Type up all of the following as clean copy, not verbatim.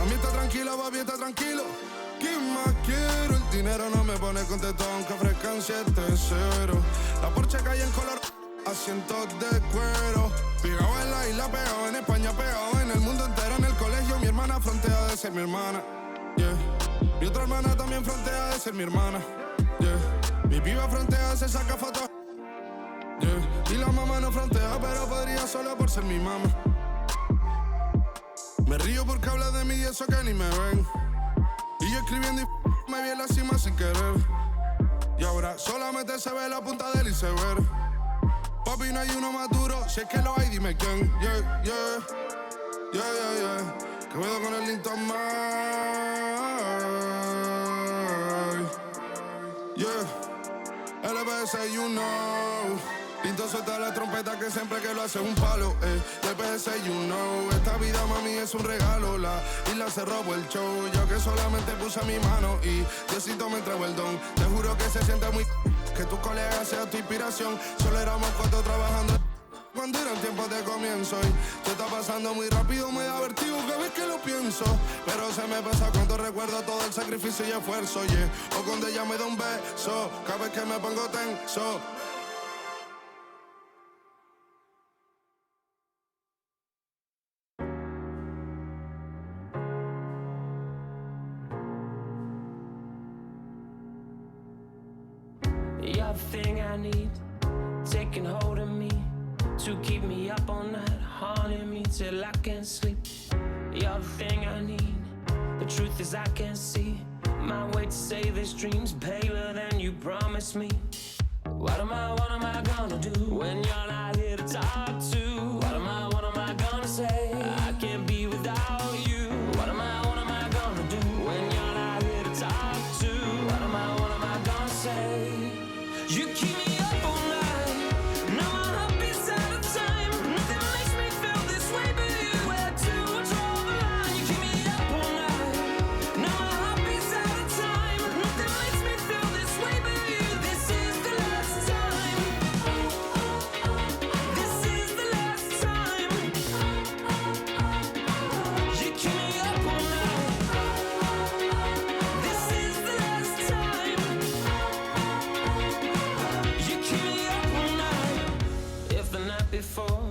Mami está tranquila, papi está tranquilo. ¿Qué más quiero? El dinero no me pone contento aunque ofrezcan 7-0. La Porsche cae en color, asientos de cuero. Pegado en la isla, pegado en España, pegado en el mundo entero. En el colegio mi hermana frontea de ser mi hermana, yeah. Mi otra hermana también frontea de ser mi hermana, yeah. Mi piba frontea, se saca fotos, yeah. Y la mamá no frontea, pero podría solo por ser mi mamá. Me río porque habla de mí y eso que ni me ven. Y yo escribiendo y me vi en la cima sin querer. Y ahora solamente se ve la punta del iceberg. Papi, no hay uno más duro, si es que lo hay, dime quién. Yeah, yeah, yeah, yeah, yeah. Que puedo con el Linton Mike. Yeah, LBS, you know. Pinto suelta la trompeta que siempre que lo hace un palo, LBS, you know. Esta vida, mami, es un regalo. La isla se robó el show. Yo que solamente puse mi mano y Diosito me entregó el don. Te juro que se siente muy que tu colega sea tu inspiración. Solo éramos 4 trabajando cuando eran tiempos de comienzo. Y te está pasando muy rápido, me da vertigo cada vez que lo pienso. Pero se me pasa cuando recuerdo todo el sacrificio y esfuerzo, yeah. O cuando ella me da un beso, cada vez que me pongo tenso. You're the thing I need, taking hold of me, to keep me up all night, haunting me till I can't sleep. You're the thing I need, the truth is I can't see my way to save this dream's paler than you promised me. What am I gonna do when you're not here to talk to? What am I gonna say? I can't be without you. What am I gonna do when you're not here to talk to? What am I gonna say? You keep me up all night, now my heart beats out of time. Nothing makes me feel this way but you. Where to draw the line? You keep me up all night, now my heart beats out of time. Nothing makes me feel this way but you. This is the last time. This is the last time. You keep me up all night. This is the last time. You keep me up all night. If the night before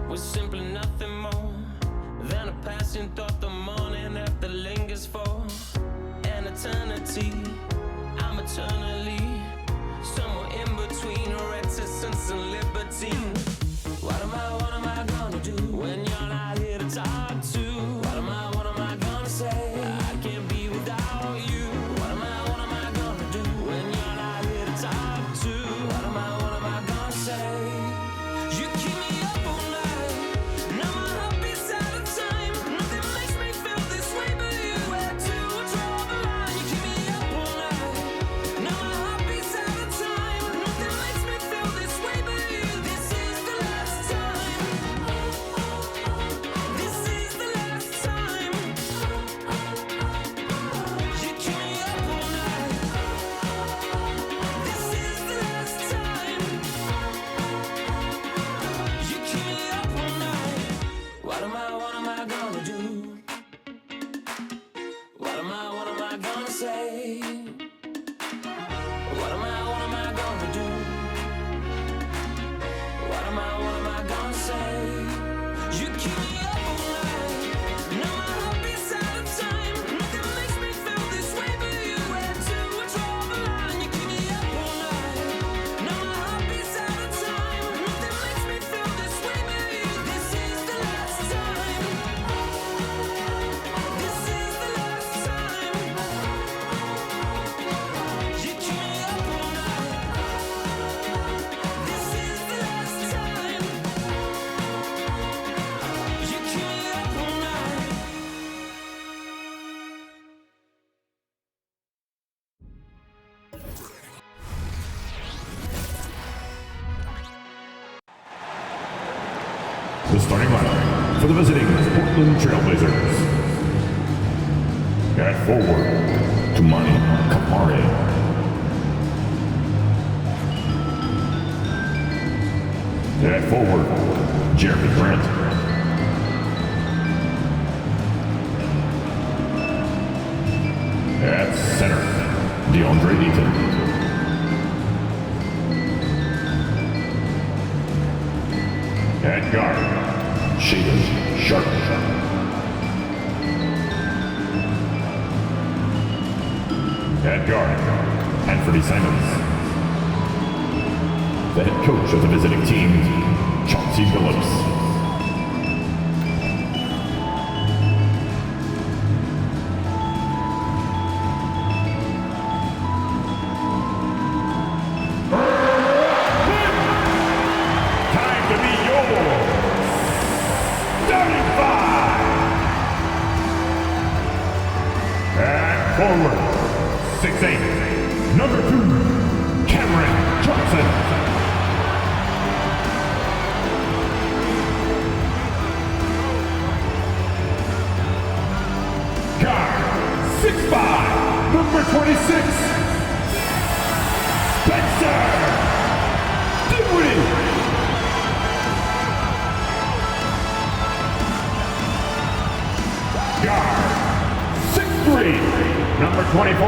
was simply nothing more than a passing thought, the morning after lingers for an eternity. I'm eternally somewhere in between reticence and libertine. What am I gonna do when you're not here to talk to? What am I gonna say? I can't be without you. What am I gonna do when you're not here to talk to? What am I gonna say? You keep me up all night, now my heart beats out of time. Nothing makes me feel this way but you. Where to draw the line? You keep me up all night, now my heart beats out of time. Nothing makes me feel this way but you. This is the last time. This is the last time. You keep me up all night. This is the last time. You keep me up all night. What am I gonna do? What am I gonna say? What am I gonna do? What am I gonna say? You keep me up all night, now my heart beats out of time. Nothing makes me feel this way but you. Where to draw the line? You keep me up all night, now my heart beats out of time. Nothing makes me feel this way but you. This is the last time. This is the last time. You keep me up all night. This is the last time. You keep me up all night. The starting lineup for the visiting Portland Trailblazers. At forward, Tumani Kapare. At forward, Jeremy Grant. At guard, Shaden Sharp. At guard, Anfernee Simons. The head coach of the visiting team, Chauncey Phillips. Forward, 6'8", number 2, Cameron Johnson. Guard, 6'5", number 26, Spencer Dinwiddie. Guard, 6'3", number 24,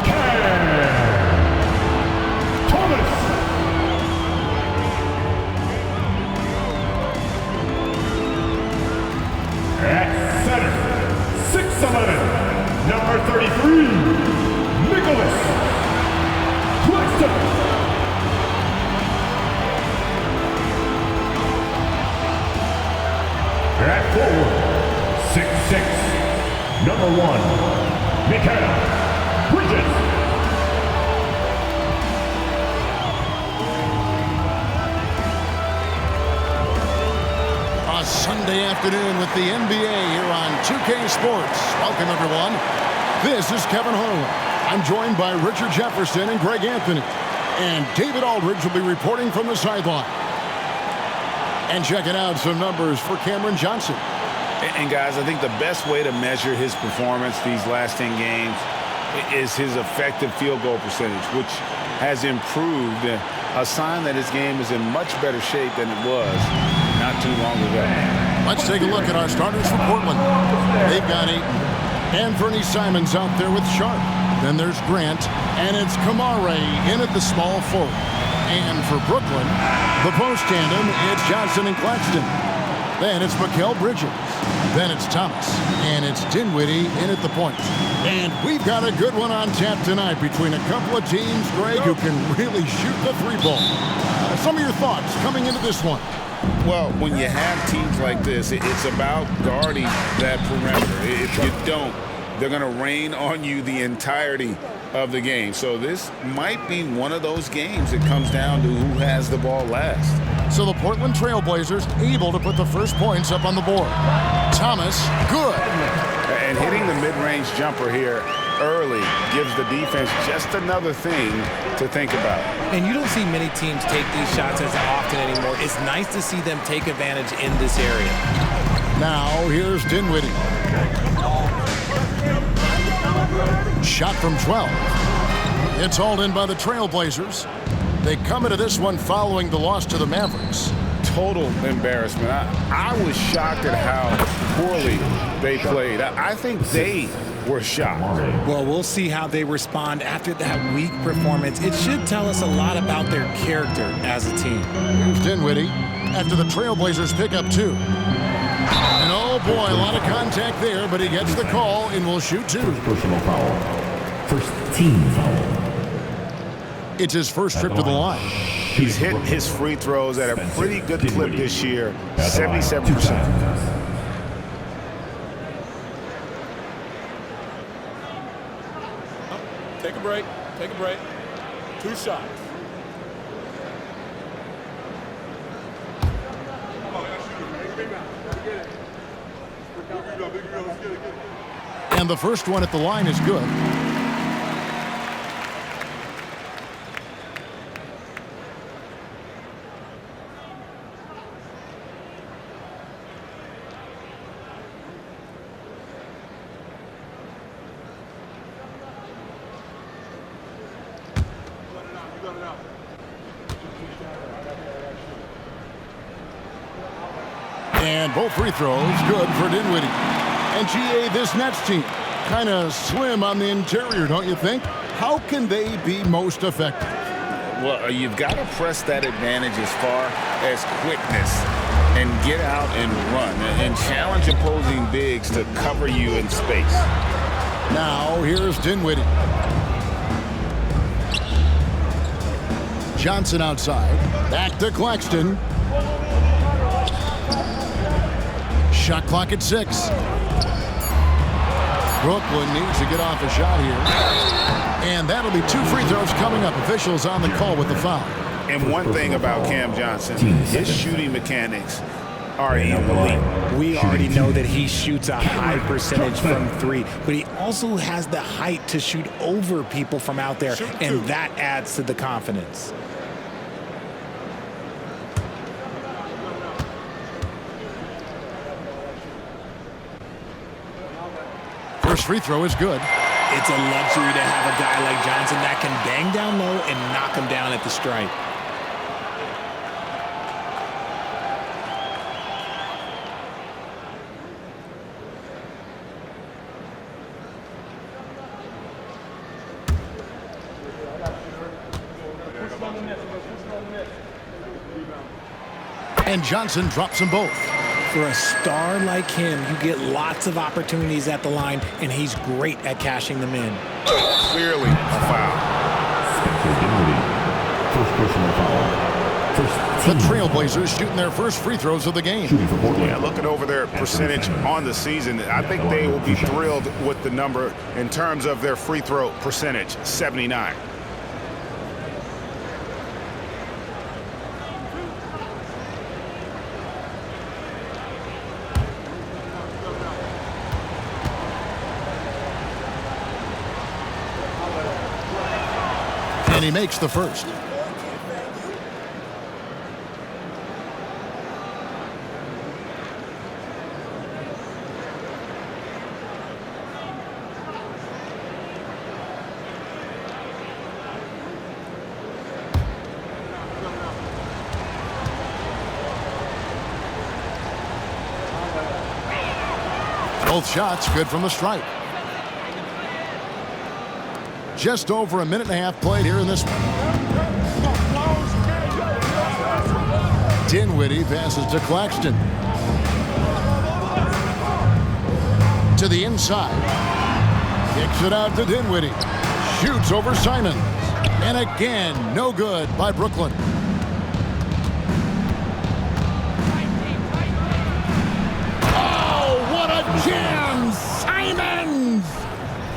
Cam Thomas. At center, 6'11", number 33, Nicholas Claxton. At forward, 6'6", number 1, Mikael Bridges. A Sunday afternoon with the NBA here on 2K Sports. Welcome, everyone. This is Kevin Harlan. I'm joined by Richard Jefferson and Greg Anfernee. And David Aldridge will be reporting from the sideline. And checking out some numbers for Cameron Johnson. And guys, I think the best way to measure his performance these last 10 games is his effective field goal percentage, which has improved, a sign that his game is in much better shape than it was not too long ago. Let's take a look at our starters for Portland. They've got Ayton. Anfernee Simons out there with Sharp. Then there's Grant, and it's Kamare in at the small forward. And for Brooklyn, the post tandem, it's Johnson and Claxton. Then it's Mikael Bridges. Then it's Thomas. And it's Dinwiddie in at the point. And we've got a good one on tap tonight between a couple of teams, Greg, who can really shoot the three ball. Some of your thoughts coming into this one. Well, when you have teams like this, it's about guarding that perimeter. If you don't, they're going to rain on you the entirety of the game. So this might be one of those games that comes down to who has the ball last. So the Portland Trail Blazers able to put the first points up on the board. Thomas, good. And hitting the mid-range jumper here early gives the defense just another thing to think about. And you don't see many teams take these shots as often anymore. It's nice to see them take advantage in this area. Now here's Dinwiddie. Shot from 12. It's hauled in by the Trail Blazers. They come into this one following the loss to the Mavericks. Total embarrassment. I was shocked at how poorly they played. I think they were shocked. Well, we'll see how they respond after that weak performance. It should tell us a lot about their character as a team. Here's Dinwiddie after the Trailblazers pick up 2. And oh boy, a lot of contact there, but he gets the call and will shoot 2. First personal foul. First team foul. It's his first trip to the line. He's hit his free throws at a pretty good clip this year, 77%. Take a break. Take a break. 2 shots. And the first one at the line is good. And both free throws good for Dinwiddie. And GA, this Nets team, kind of slim on the interior, don't you think? How can they be most effective? Well, you've got to press that advantage as far as quickness and get out and run and challenge opposing bigs to cover you in space. Now, here's Dinwiddie. Johnson outside. Back to Claxton. Shot clock at 6. Brooklyn needs to get off a shot here. And that'll be 2 free throws coming up. Officials on the call with the foul. And one thing about Cam Johnson, his shooting mechanics are elite. We already know that he shoots a high percentage from 3, but he also has the height to shoot over people from out there, and that adds to the confidence. First free throw is good. It's a luxury to have a guy like Johnson that can bang down low and knock him down at the stripe. And Johnson drops them both. For a star like him, you get lots of opportunities at the line, and he's great at cashing them in. Clearly a foul. First personal foul. The Trailblazers shooting their first free throws of the game. Yeah, looking over their percentage on the season, I think they will be thrilled with the number in terms of their free throw percentage, 79. And he makes the first. Both shots good from the stripe. Just over a minute and a half played here in this one. Dinwiddie passes to Claxton. To the inside. Kicks it out to Dinwiddie. Shoots over Simons. And again, no good by Brooklyn. Oh, what a jam! Simons!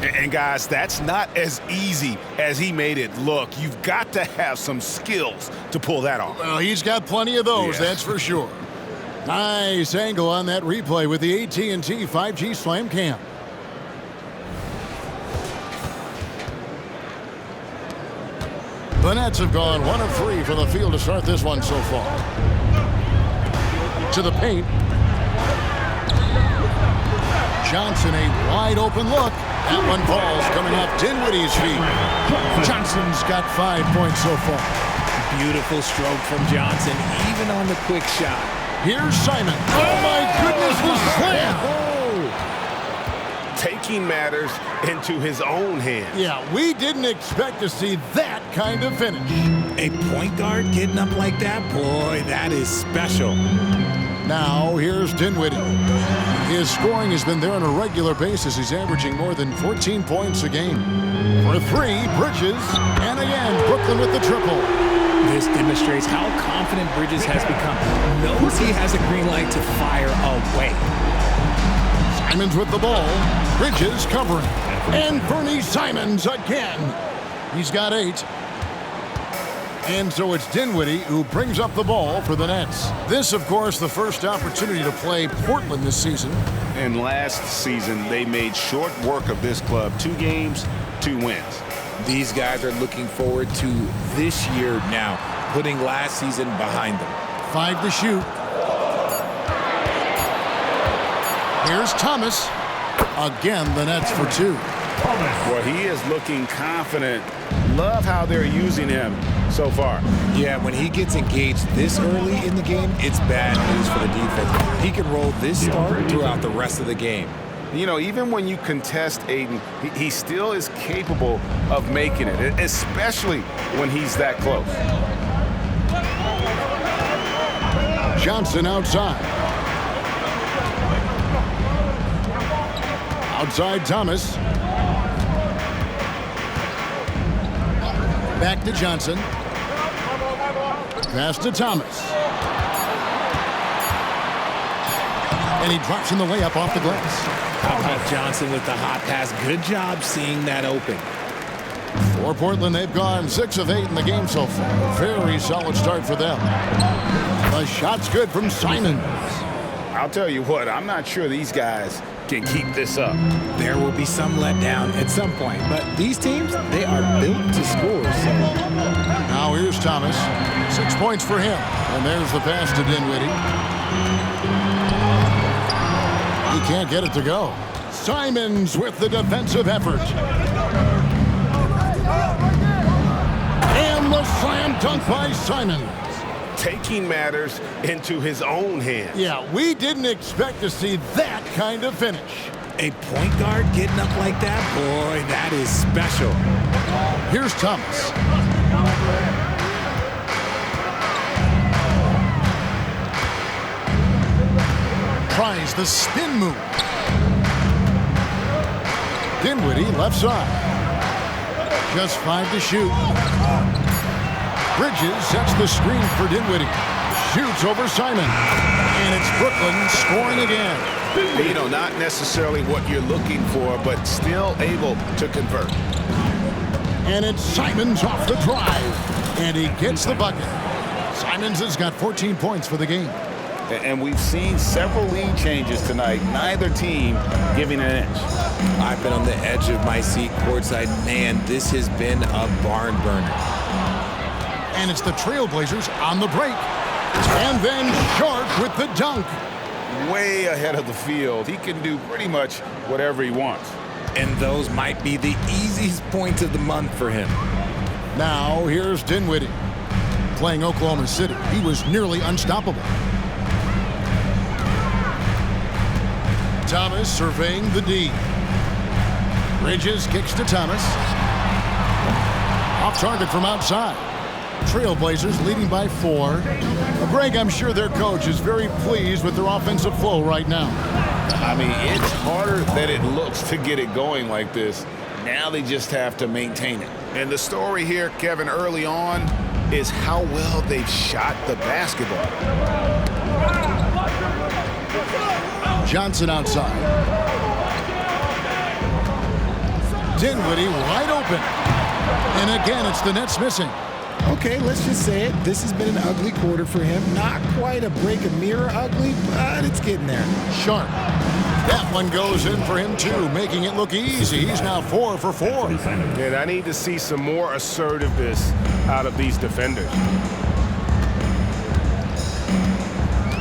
And guys, that's not as easy as he made it look. You've got to have some skills to pull that off. Well, he's got plenty of those, that's for sure. Nice angle on that replay with the AT&T 5G Slam Cam. The Nets have gone 1 of 3 from the field to start this one so far. To the paint. Johnson, a wide open look. That one falls coming off Dinwiddie's feet. Johnson's got 5 points so far. Beautiful stroke from Johnson, even on the quick shot. Here's Simon. Oh, my goodness, the slam. Taking matters into his own hands. Yeah, we didn't expect to see that kind of finish. A point guard getting up like that, boy, that is special. Now, here's Dinwiddie. His scoring has been there on a regular basis. He's averaging more than 14 points a game. For 3, Bridges. And again, Brooklyn with the triple. This demonstrates how confident Bridges has become. Knows he has a green light to fire away. Simons with the ball. Bridges covering. Anfernee Simons again. He's got 8. And so it's Dinwiddie who brings up the ball for the Nets. This, of course, the first opportunity to play Portland this season. And last season, they made short work of this club. 2 games, 2 wins. These guys are looking forward to this year now, putting last season behind them. 5 to shoot. Here's Thomas. Again, the Nets for 2. Well, he is looking confident. Love how they're using him so far. Yeah, when he gets engaged this early in the game, it's bad news for the defense. He can roll this start throughout the rest of the game. You know, even when you contest Aiden, he still is capable of making it, especially when he's that close. Johnson outside. Outside Thomas. Back to Johnson. Pass to Thomas. And he drops in the layup off the glass. How about Johnson with the hot pass? Good job seeing that open. For Portland, they've gone 6 of 8 in the game so far. Very solid start for them. The shot's good from Simons. I'll tell you what, I'm not sure these guys can keep this up. There will be some letdown at some point, but these teams, they are built to score. So. Now here's Thomas. 6 points for him. And there's the pass to Dinwiddie. He can't get it to go. Simons with the defensive effort. And the slam dunk by Simons. Taking matters into his own hands. Yeah, we didn't expect to see that kind of finish. A point guard getting up like that, boy, that is special. Here's Thomas. Tries the spin move. Dinwiddie left side. Just 5 to shoot. Bridges sets the screen for Dinwiddie. Shoots over Simon. And it's Brooklyn scoring again. You know, not necessarily what you're looking for, but still able to convert. And it's Simons off the drive. And he gets the bucket. Simons has got 14 points for the game. And we've seen several lead changes tonight, neither team giving an inch. I've been on the edge of my seat courtside. Man, this has been a barn burner. And it's the Trailblazers on the break. And then Sharp with the dunk. Way ahead of the field. He can do pretty much whatever he wants. And those might be the easiest points of the month for him. Now here's Dinwiddie. Playing Oklahoma City, he was nearly unstoppable. Thomas surveying the D. Bridges kicks to Thomas. Off target from outside. Trailblazers leading by 4. Greg, I'm sure their coach is very pleased with their offensive flow right now. I mean, it's harder than it looks to get it going like this. Now they just have to maintain it. And the story here, Kevin, early on, is how well they've shot the basketball. Johnson outside. Dinwiddie wide open. And again, it's the Nets missing. Okay, let's just say it. This has been an ugly quarter for him. Not quite a break a mirror ugly, but it's getting there. Sharp. That one goes in for him, too, making it look easy. He's now 4 for 4. And I need to see some more assertiveness out of these defenders.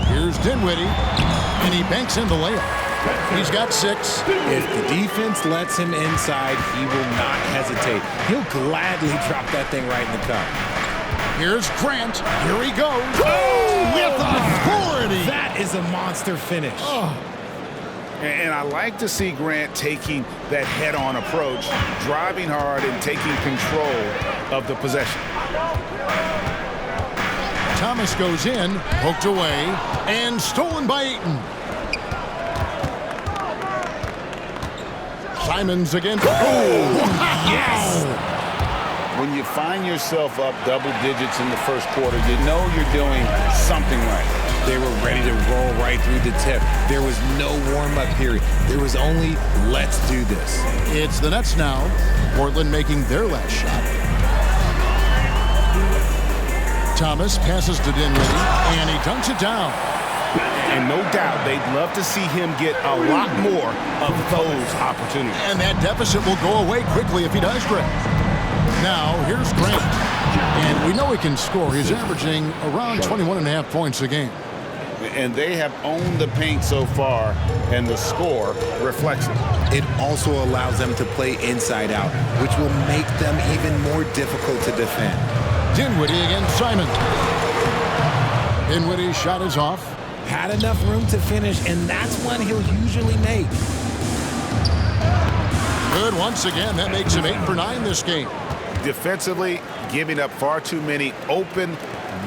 Here's Dinwiddie, and he banks in the layup. He's got 6. If the defense lets him inside, he will not hesitate. He'll gladly drop that thing right in the cup. Here's Grant. Here he goes. Oh, with authority. That is a monster finish. Oh. And I like to see Grant taking that head-on approach, driving hard and taking control of the possession. Thomas goes in, poked away, and stolen by Ayton. Simons again. Oh, yes! When you find yourself up double digits in the first quarter, you know you're doing something right. They were ready to roll right through the tip. There was no warm-up period. There was only, let's do this. It's the Nets now. Portland making their last shot. Thomas passes to Dinwiddie, and he dunks it down. And no doubt they'd love to see him get a lot more of those opportunities. And that deficit will go away quickly if he does, Greg. Now, here's Grant. And we know he can score. He's averaging around 21.5 points a game. And they have owned the paint so far, and the score reflects it. It also allows them to play inside out, which will make them even more difficult to defend. Dinwiddie against Simon. Dinwiddie's shot is off. Had enough room to finish, and that's one he'll usually make. good once again. That makes him 8 for 9 this game. Defensively, giving up far too many open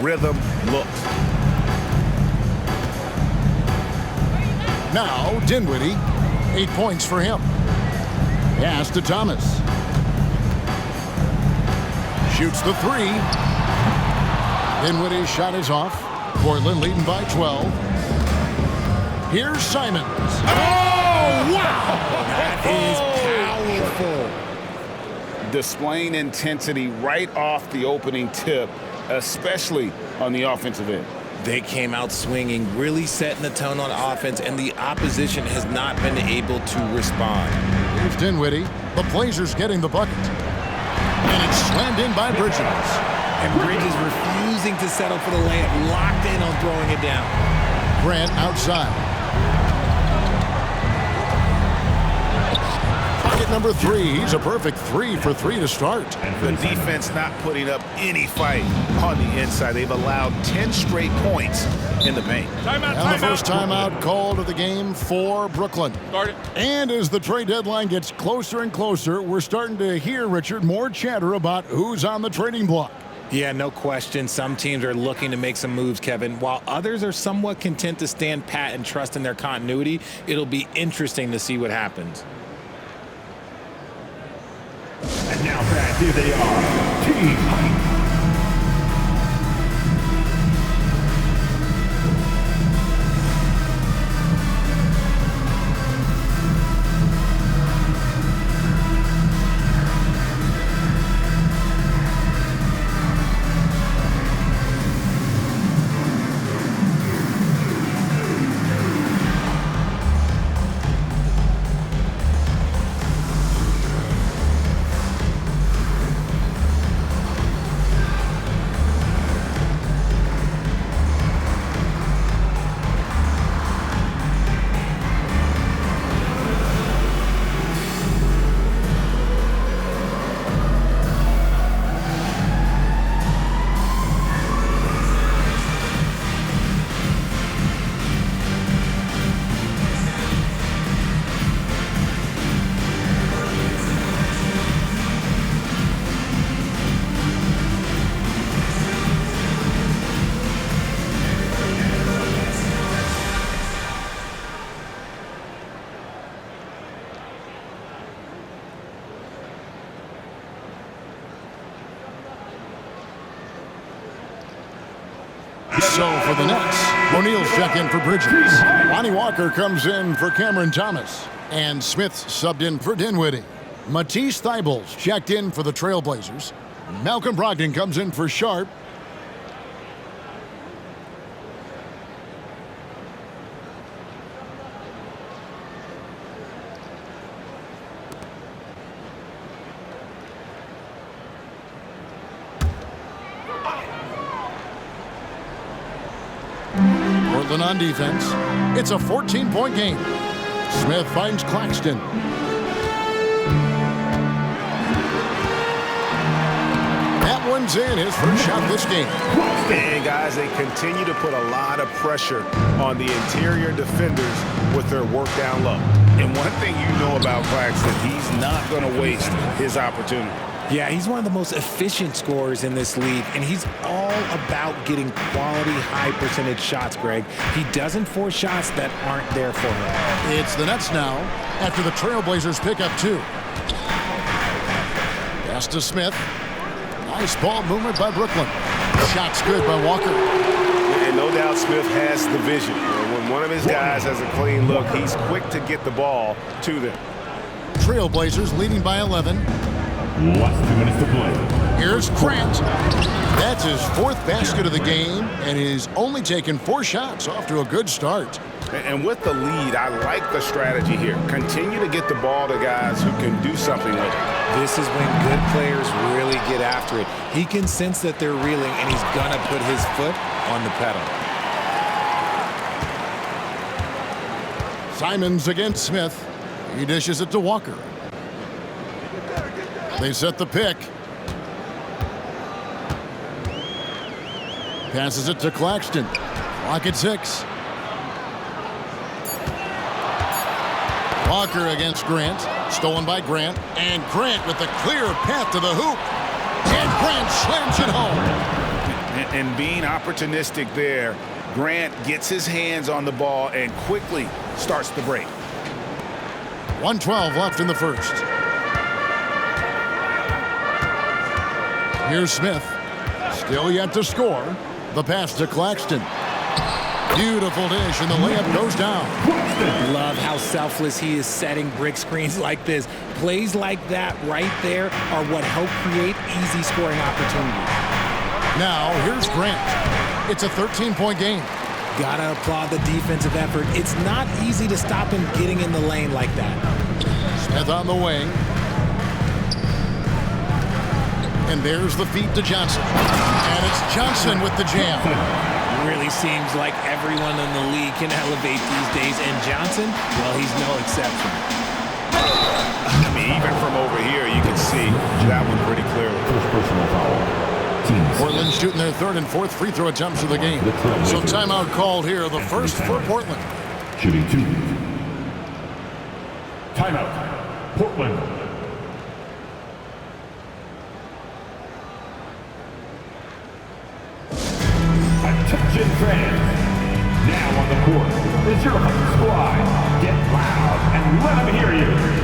rhythm looks. Now, Dinwiddie, 8 points for him. Pass to Thomas. Shoots the 3. Dinwiddie's shot is off. Portland leading by 12. Here's Simons. Oh, wow! That is powerful. Displaying intensity right off the opening tip, especially on the offensive end. They came out swinging, really setting the tone on offense, and the opposition has not been able to respond. Here's Dinwiddie. The Blazers getting the bucket. And it's slammed in by Bridges. And Bridges refusing to settle for the layup, locked in on throwing it down. Grant outside. Bucket number 3. He's a perfect 3 for 3 to start. The defense not putting up any fight on the inside. They've allowed 10 straight points in the paint. And the first timeout called of the game for Brooklyn. And as the trade deadline gets closer and closer, we're starting to hear, Richard, more chatter about who's on the trading block. Yeah, no question. Some teams are looking to make some moves, Kevin, while others are somewhat content to stand pat and trust in their continuity. It'll be interesting to see what happens. And now back, here they are, Team Height. So for the Nets, O'Neal's check in for Bridges. Lonnie Walker comes in for Cameron Thomas. And Smith subbed in for Dinwiddie. Matisse Thybulle's checked in for the Trailblazers. Malcolm Brogdon comes in for Sharp. Portland on defense. It's a 14-point game. Smith finds Claxton. That one's in, his first shot this game. And guys, they continue to put a lot of pressure on the interior defenders with their work down low. And one thing you know about Claxton, he's not going to waste his opportunity. Yeah, he's one of the most efficient scorers in this league, and he's all about getting quality, high-percentage shots, Greg. He doesn't force shots that aren't there for him. It's the Nets now after the Trailblazers pick up 2. Pass to Smith. Nice ball movement by Brooklyn. Shot's good by Walker. And no doubt Smith has the vision. When one of his guys has a clean look, he's quick to get the ball to them. Trailblazers leading by 11. Less 2 minutes to play. Here's Grant. That's his 4th basket of the game, and he's only taken 4 shots, off to a good start. And with the lead, I like the strategy here. Continue to get the ball to guys who can do something with it. This is when good players really get after it. He can sense that they're reeling, and he's going to put his foot on the pedal. Simons against Smith. He dishes it to Walker. They set the pick. Passes it to Claxton. Clock at 6. Walker against Grant. Stolen by Grant, and Grant with the clear path to the hoop. And Grant slams it home. And being opportunistic there, Grant gets his hands on the ball and quickly starts the break. 1:12 left in the first. Here's Smith. Still yet to score. The pass to Claxton. Beautiful dish, and the layup goes down. Love how selfless he is setting brick screens like this. Plays like that right there are what help create easy scoring opportunities. Now, here's Grant. It's a 13-point game. Gotta applaud the defensive effort. It's not easy to stop him getting in the lane like that. Smith on the wing. And there's the feed to Johnson. And it's Johnson with the jam. Really seems like everyone in the league can elevate these days, and Johnson, well, he's no exception. I mean, even from over here, you can see that one pretty clearly. First personal foul. Portland shooting their third and fourth free throw attempts of the game. So timeout called here, the first for Portland. Shooting 2. Timeout. Portland. Attention fans. Now on the court is your home squad. Get loud and let them hear you.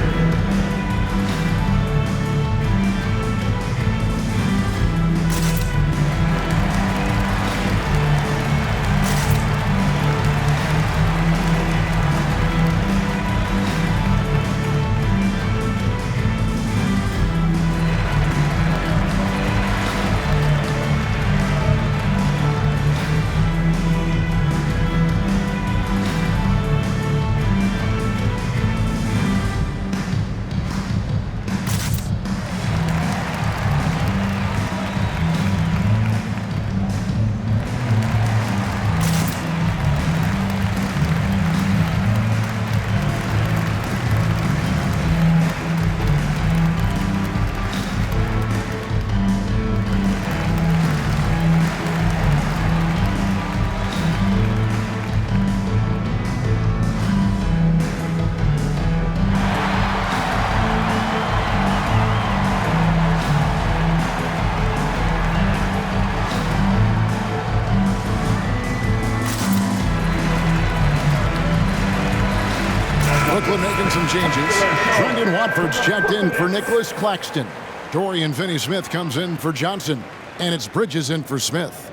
Brooklyn making some changes. Brendan Watford's checked in for Nicholas Claxton. Dorian Finney-Smith comes in for Johnson. And it's Bridges in for Smith.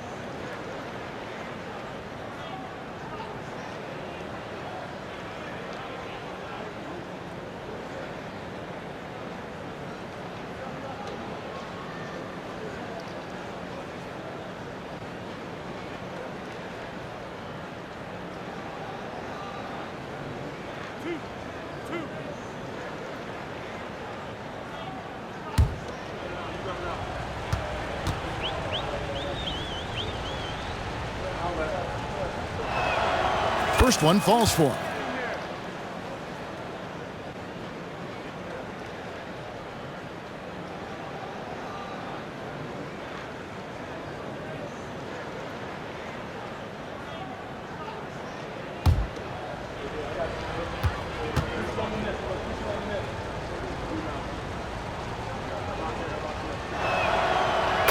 First one falls for him.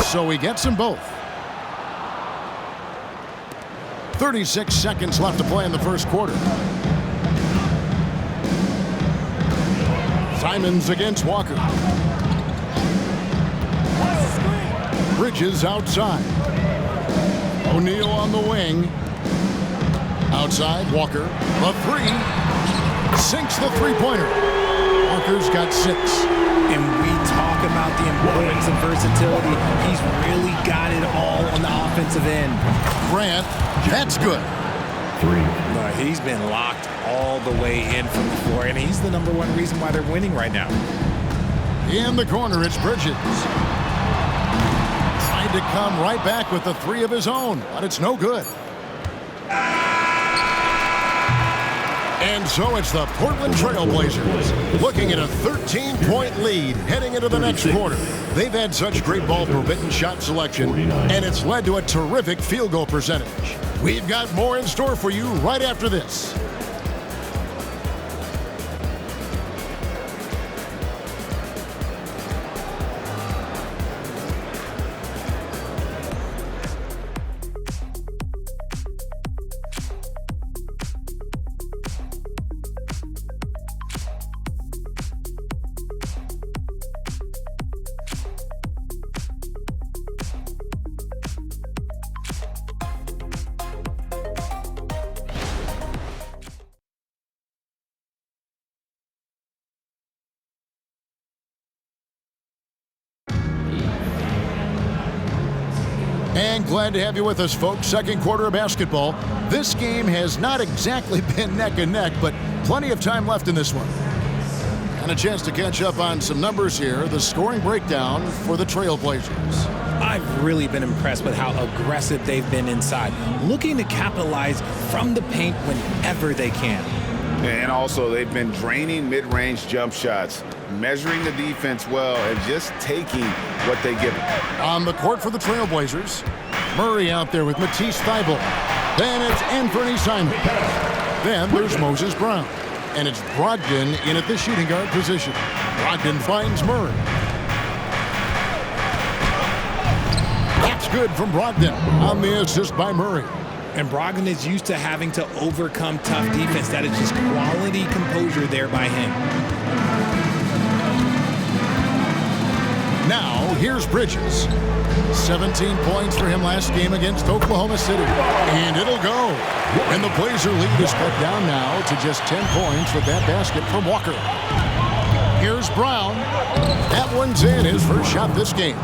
So he gets them both. 36 seconds left to play in the first quarter. Simons against Walker. Bridges outside. O'Neal on the wing. Outside, Walker. The three. Sinks the three-pointer. Walker's got 6. And we talk about the importance of versatility. He's really got it all on the offensive end. Grant, that's good. 3. He's been locked all the way in from the floor, and he's the #1 reason why they're winning right now. In the corner, it's Bridges. Tried to come right back with the 3 of his own, but it's no good. And so it's the Portland Trail Blazers looking at a 13-point lead heading into the next quarter. They've had such great ball forbidden shot selection, and it's led to a terrific field goal percentage. We've got more in store for you right after this. And glad to have you with us, folks. Second quarter of basketball. This game has not exactly been neck and neck, but plenty of time left in this one. And a chance to catch up on some numbers here. The scoring breakdown for the Trailblazers. I've really been impressed with how aggressive they've been inside, looking to capitalize from the paint whenever they can. And also, they've been draining mid-range jump shots, measuring the defense well, and just taking what they give them. On the court for the Trailblazers, Murray out there with Matisse Thybulle. Then it's Anfernee Simons. Then there's Moses Brown. And it's Brogdon in at the shooting guard position. Brogdon finds Murray. That's good from Brogdon on the assist by Murray. And Brogdon is used to having to overcome tough defense. That is just quality composure there by him. Now, here's Bridges. 17 points for him last game against Oklahoma City. And it'll go. And the Blazer lead is cut down now to just 10 points with that basket from Walker. Here's Brown. That one's in, his first shot this game.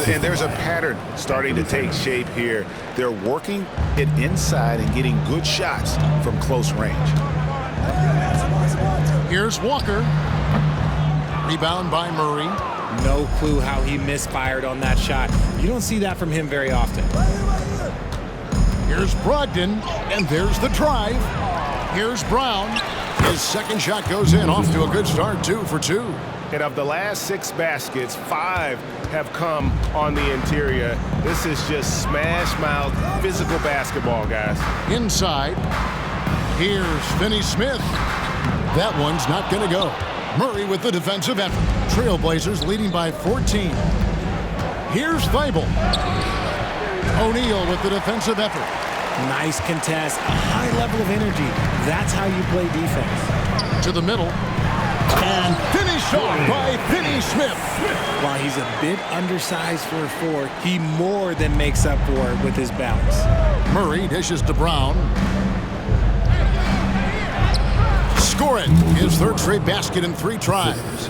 And there's a pattern starting to take shape here. They're working it inside and getting good shots from close range. Here's Walker. Rebound by Murray. No clue how he misfired on that shot. You don't see that from him very often. Here's Brogdon, and there's the drive. Here's Brown. His second shot goes in, off to a good start, 2 for 2. And of the last 6 baskets, 5 have come on the interior. This is just smash-mouth physical basketball, guys. Inside, here's Finney-Smith. That one's not going to go. Murray with the defensive effort. Trailblazers leading by 14. Here's Thybulle. O'Neal with the defensive effort. Nice contest, a high level of energy. That's how you play defense. To the middle. And finished off by Finney-Smith. While he's a bit undersized for a 4, he more than makes up for it with his bounce. Murray dishes to Brown. Score it. His third straight basket in 3 tries.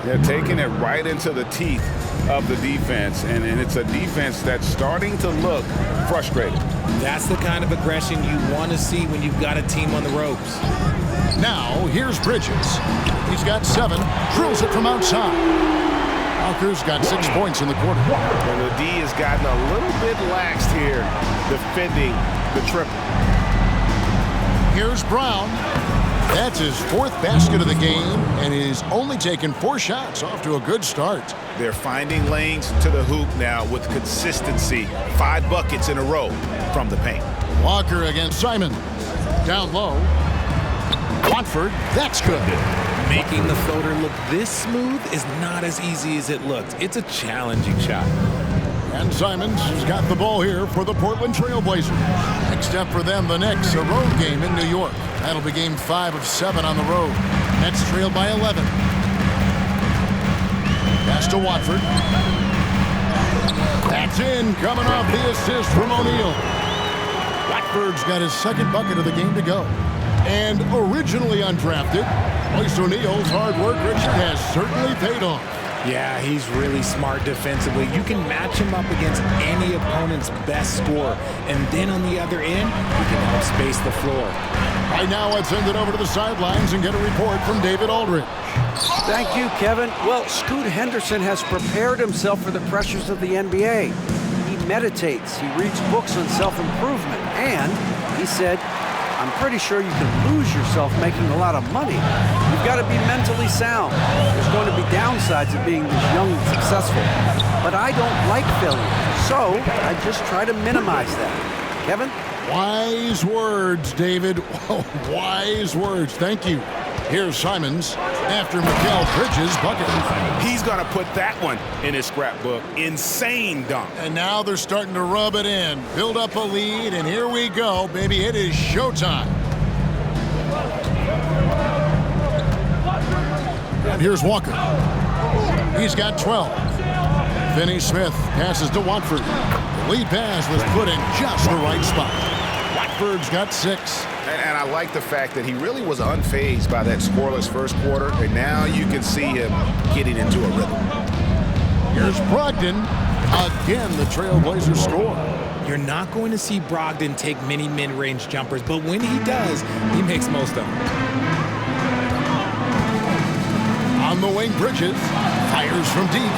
They're taking it right into the teeth of the defense, and it's a defense that's starting to look frustrated. That's the kind of aggression you want to see when you've got a team on the ropes. Now, here's Bridges. He's got 7, drills it from outside. Walker's got 6 points in the quarter. And the D has gotten a little bit laxed here, defending the triple. Here's Brown. That's his 4th basket of the game, and he's only taken 4 shots, off to a good start. They're finding lanes to the hoop now with consistency. 5 buckets in a row from the paint. Walker against Simon. Down low. Watford, that's good. Making the floater look this smooth is not as easy as it looked. It's a challenging shot. And Simons has got the ball here for the Portland Trailblazers. Next step for them, the Knicks, a road game in New York. That'll be game 5 of 7 on the road. Nets trailed by 11. Pass to Watford. That's in, coming off the assist from O'Neal. Watford's got his 2nd bucket of the game to go. And originally undrafted, Royce O'Neal's hard work, Richard, has certainly paid off. Yeah, he's really smart defensively. You can match him up against any opponent's best scorer. And then on the other end, you can help space the floor. Right now, let's send it over to the sidelines and get a report from David Aldridge. Thank you, Kevin. Well, Scoot Henderson has prepared himself for the pressures of the NBA. He meditates, he reads books on self-improvement, and he said, I'm pretty sure you can lose yourself making a lot of money. You've got to be mentally sound. There's going to be downsides of being this young and successful. But I don't like failure, so I just try to minimize that. Kevin? Wise words, David. Wise words. Thank you. Here's Simons after Mikal Bridges' bucket. He's going to put that one in his scrapbook. Insane dunk. And now they're starting to rub it in. Build up a lead, and here we go, baby. It is showtime. And here's Walker. He's got 12. Finney-Smith passes to Watford. The lead pass was put in just the right spot. Watford's got 6. And I like the fact that he really was unfazed by that scoreless first quarter, and now you can see him getting into a rhythm. Here's Brogdon. Again, the Trailblazers score. You're not going to see Brogdon take many mid-range jumpers, but when he does, he makes most of them. On the wing, Bridges fires from deep.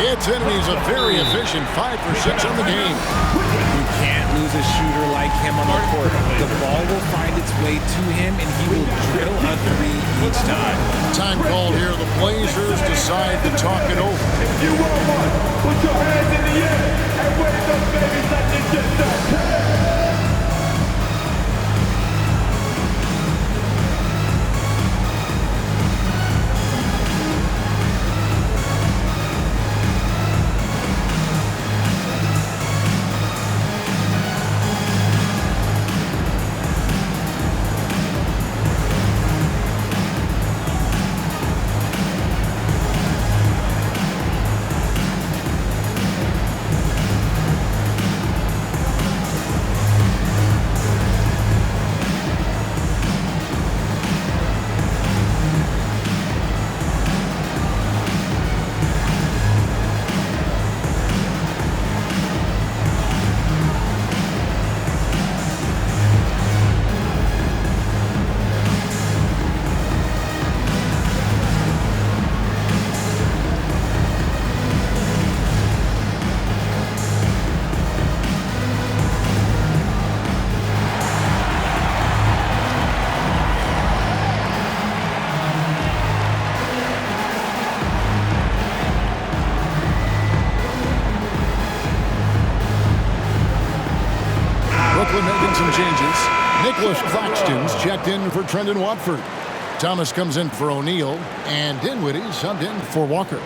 It's in, and he's a very efficient 5 for 6 on the game. You can't lose a shooter like him on the court. The ball will find its way to him, and he will drill a 3 each time. Time called here. The Blazers decide to talk it over. If you want one, put your hands in the air and wave those babies like they just don't care. Making some changes. Nicholas Claxton's checked in for Trendon Watford. Thomas comes in for O'Neal, and Dinwiddie subbed in for Walker.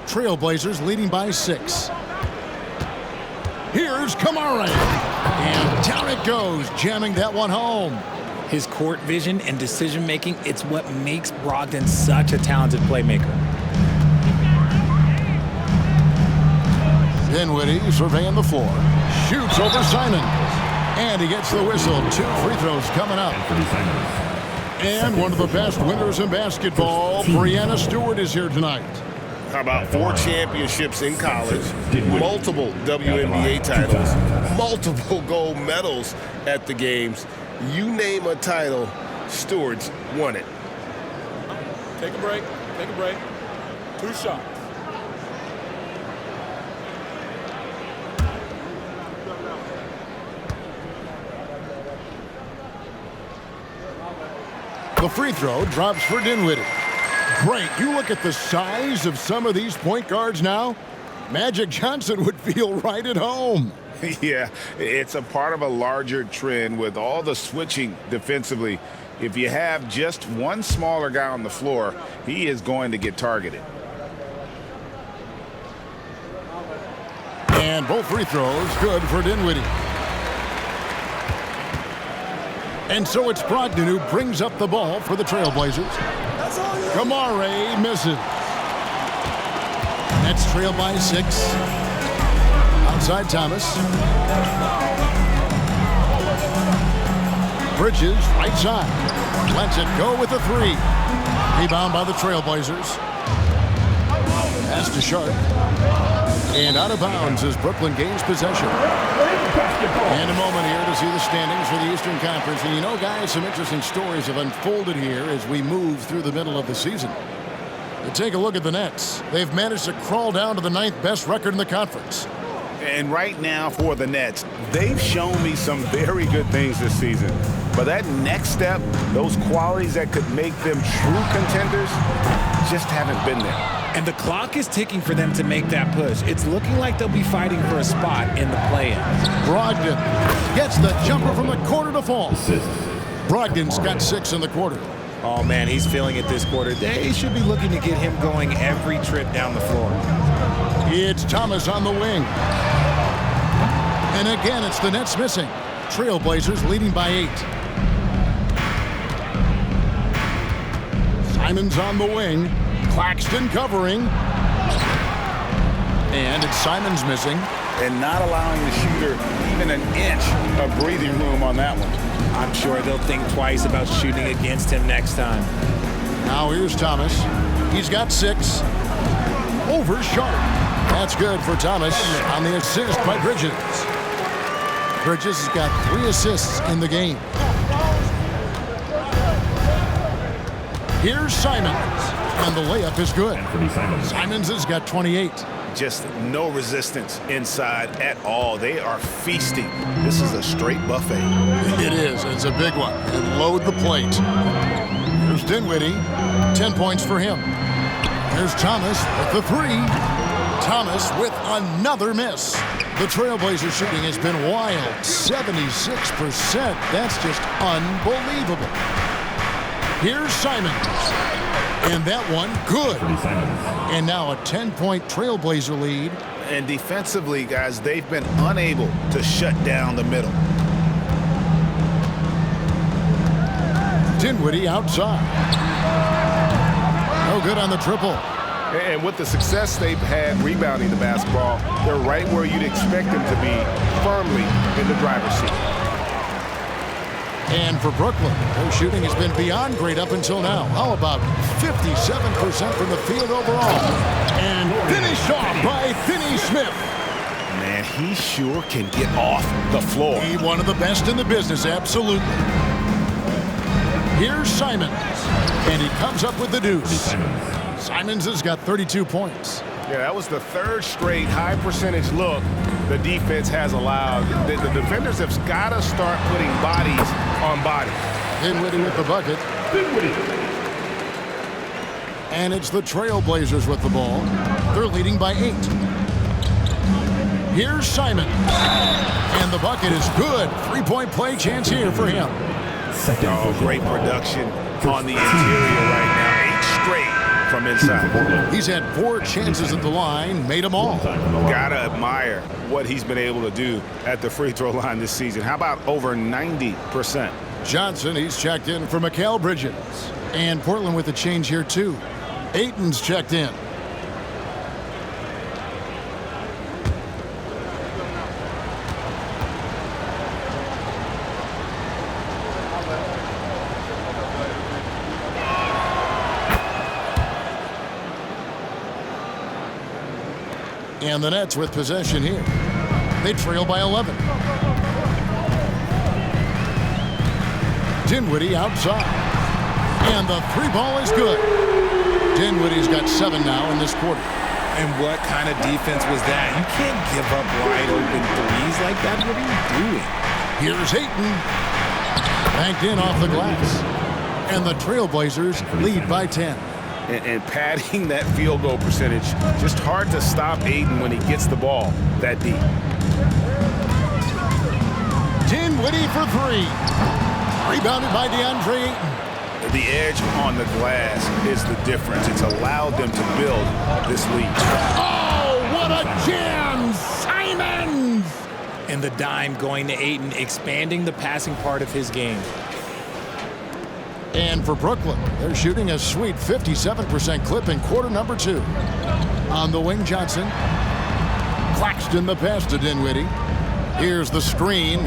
Trailblazers leading by 6. Here's Kamara. And down it goes, jamming that one home. His court vision and decision-making, it's what makes Brogdon such a talented playmaker. Dinwiddie surveying the floor. Shoots over Simon. And he gets the whistle. 2 free throws coming up. And one of the best winners in basketball, Breanna Stewart, is here tonight. How about 4 championships in college, multiple WNBA titles, multiple gold medals at the games. You name a title, Stewart's won it. Take a break. Take a break. 2 shots. The free throw drops for Dinwiddie. Great. You look at the size of some of these point guards now. Magic Johnson would feel right at home. Yeah, it's a part of a larger trend with all the switching defensively. If you have just one smaller guy on the floor, he is going to get targeted. And both free throws good for Dinwiddie. And so it's Brogdon who brings up the ball for the Trailblazers. Kamara misses. Nets trail by 6. Outside Thomas. Bridges, right side. Lets it go with a 3. Rebound by the Trailblazers. Pass to Sharp. And out of bounds as Brooklyn gains possession. And a moment here to see the standings for the Eastern Conference. And you know, guys, some interesting stories have unfolded here as we move through the middle of the season. But take a look at the Nets. They've managed to crawl down to the 9th best record in the conference. And right now for the Nets, they've shown me some very good things this season. But that next step, those qualities that could make them true contenders, just haven't been there. And the clock is ticking for them to make that push. It's looking like they'll be fighting for a spot in the play-in. Brogdon gets the jumper from the corner to fall. Brogdon's got 6 in the quarter. Oh, man, he's feeling it this quarter. They should be looking to get him going every trip down the floor. It's Thomas on the wing. And again, it's the Nets missing. Trailblazers leading by 8. Simons on the wing. Claxton covering. And it's Simons missing. And not allowing the shooter even an inch of breathing room on that one. I'm sure they'll think twice about shooting against him next time. Now here's Thomas. He's got 6. Over Sharp. That's good for Thomas on the assist by Bridges. Bridges has got 3 assists in the game. Here's Simons. And the layup is good. Simons has got 28. Just no resistance inside at all. They are feasting. This is a straight buffet. It is. It's a big one. And load the plate. Here's Dinwiddie. 10 points for him. Here's Thomas with the 3. Thomas with another miss. The Trailblazers shooting has been wild. 76%. That's just unbelievable. Here's Simons. And that one, good. And now a 10-point Trailblazer lead. And defensively, guys, they've been unable to shut down the middle. Dinwiddie outside. No good on the triple. And with the success they've had rebounding the basketball, they're right where you'd expect them to be, firmly in the driver's seat. And for Brooklyn, their shooting has been beyond great up until now. How about 57% from the field overall? And finished off by Finney Smith. Man, he sure can get off the floor. He's one of the best in the business, absolutely. Here's Simons, and he comes up with the deuce. Simons has got 32 points. Yeah, that was the 3rd straight high percentage look the defense has allowed. The defenders have got to start putting bodies on bodies. Dinwiddie with the bucket. And it's the Trailblazers with the ball. They're leading by 8. Here's Simons. And the bucket is good. 3-point play chance here for him. Oh, great production on the interior right now. 8 straight from inside. He's had 4 chances at the line, made them all. Gotta admire what he's been able to do at the free throw line this season. How about over 90%? Johnson, he's checked in for Mikal Bridges. And Portland with a change here too. Ayton's checked in. And the Nets with possession here. They trail by 11. Dinwiddie outside. And the 3 ball is good. Dinwiddie's got 7 now in this quarter. And what kind of defense was that? You can't give up wide open threes like that. What are you doing? Here's Ayton. Banked in off the glass. And the Trailblazers lead by 10. And padding that field goal percentage, just hard to stop Ayton when he gets the ball that deep. Dinwiddie for 3. Rebounded by DeAndre Ayton. The edge on the glass is the difference. It's allowed them to build this lead. Oh, what a jam! Simons! And the dime going to Ayton, expanding the passing part of his game. And for Brooklyn, they're shooting a sweet 57% clip in quarter number 2. On the wing, Johnson. Claxton the pass to Dinwiddie. Here's the screen.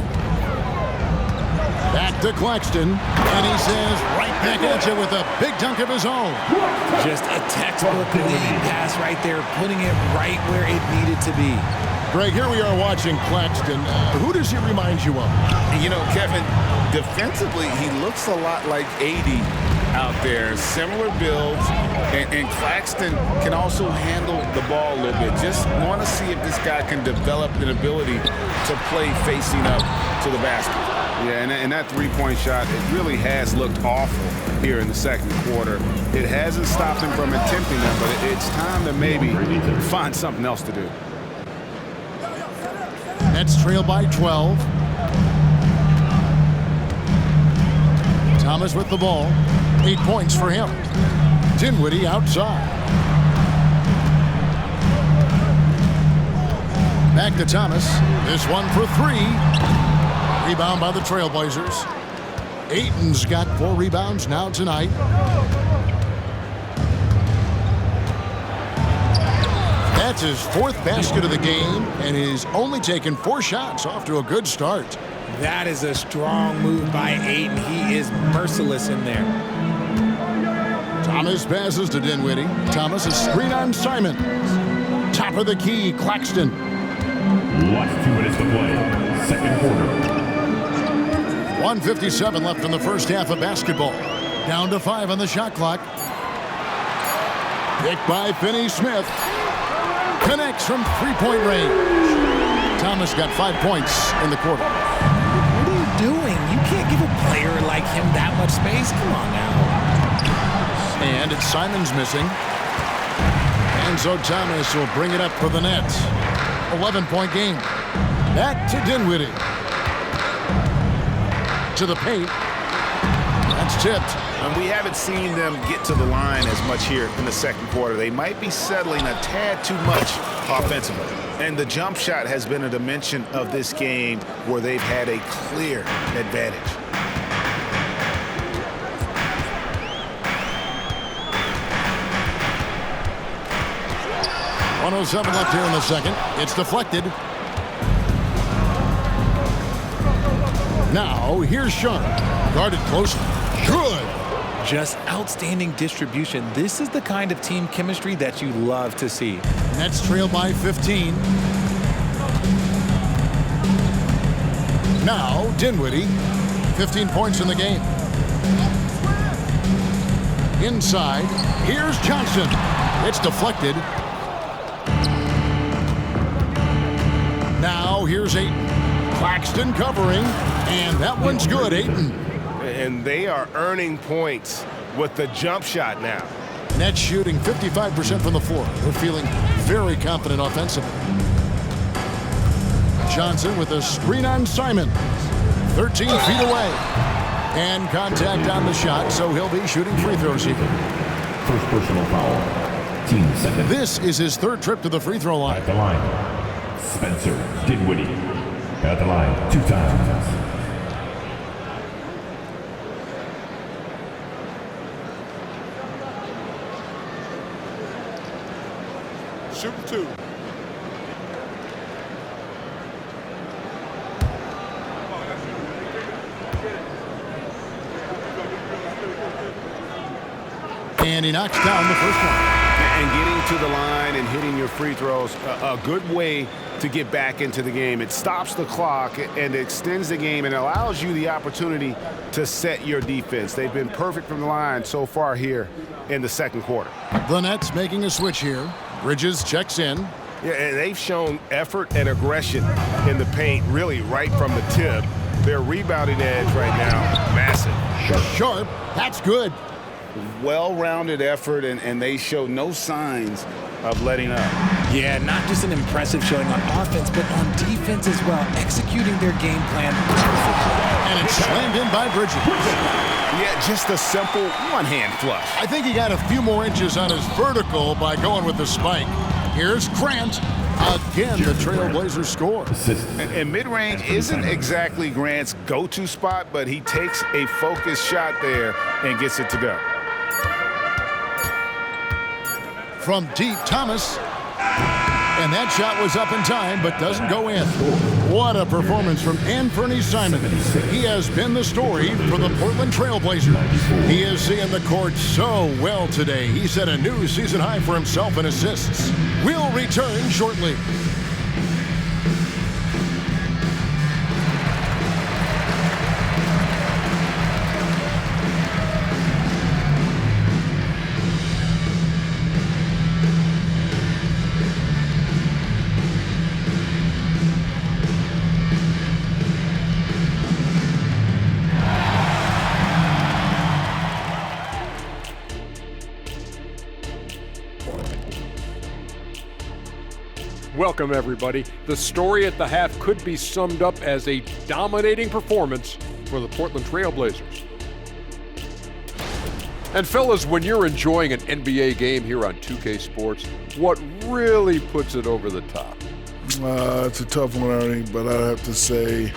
Back to Claxton. And he says, right back at you with a big dunk of his own. Just a textbook lead pass right there, putting it right where it needed to be. Greg, here we are watching Claxton. Who does he remind you of? You know, Kevin, defensively, he looks a lot like 80 out there. Similar builds, and Claxton can also handle the ball a little bit. Just want to see if this guy can develop an ability to play facing up to the basket. Yeah, and that 3-point shot, it really has looked awful here in the second quarter. It hasn't stopped him from attempting them, but it's time to maybe find something else to do. Nets trail by 12. Thomas with the ball. 8 points for him. Dinwiddie outside. Back to Thomas. This one for 3. Rebound by the Trailblazers. Ayton's got 4 rebounds now tonight. That's his 4th basket of the game, and he's only taken 4 shots, off to a good start. That is a strong move by Ayton. He is merciless in there. Thomas passes to Dinwiddie. Thomas is screen on Simon. Top of the key, Claxton. Last 2 minutes to play. Second quarter. 1:57 left in the first half of basketball. Down to 5 on the shot clock. Picked by Finney-Smith. Connects from 3-point range. Thomas got 5 points in the quarter. What are you doing? You can't give a player like him that much space. Come on now. And it's Simon's missing. And so Thomas will bring it up for the Nets. 11-point game. Back to Dinwiddie. To the paint. That's tipped. And we haven't seen them get to the line as much here in the second quarter. They might be settling a tad too much offensively. And the jump shot has been a dimension of this game where they've had a clear advantage. .107 left here in the second. It's deflected. Now, here's Sharp. Guarded closely. Good. Just outstanding distribution. This is the kind of team chemistry that you love to see. Nets trail by 15. Now, Dinwiddie. 15 points in the game. Inside. Here's Johnson. It's deflected. Now, here's Ayton. Claxton covering, and that one's good, Ayton. And they are earning points with the jump shot now. Nets shooting 55% from the floor. They're feeling very confident offensively. Johnson with a screen on Simon. 13 feet away. And contact on the shot, so he'll be shooting free throws here. First personal foul. Team second. This is his 3rd trip to the free throw line. At the line, Spencer Dinwiddie. At the line 2 times. Shooting 2. And he knocks down the first one. And getting to the line and hitting your free throws, a good way to get back into the game. It stops the clock and extends the game and allows you the opportunity to set your defense. They've been perfect from the line so far here in the second quarter. The Nets making a switch here. Bridges checks in. Yeah, and they've shown effort and aggression in the paint, really right from the tip. Their rebounding edge right now, massive. Sharp, that's good. Well-rounded effort, and they show no signs of letting up. Yeah, not just an impressive showing on offense, but on defense as well, executing their game plan perfectly. And it's slammed in by Bridges. Yeah, just a simple one-hand flush. I think he got a few more inches on his vertical by going with the spike. Here's Grant. Again, the Trailblazers score. And mid-range isn't exactly Grant's go-to spot, but he takes a focused shot there and gets it to go. From deep, Thomas. And that shot was up in time, but doesn't go in. What a performance from Anfernee Simon. He has been the story for the Portland Trailblazers. He is seeing the court so well today. He set a new season high for himself in assists. We'll return shortly. Welcome, everybody. The story at the half could be summed up as a dominating performance for the Portland Trailblazers. And fellas, when you're enjoying an NBA game here on 2K Sports, what really puts it over the top? It's a tough one, Ernie, but I have to say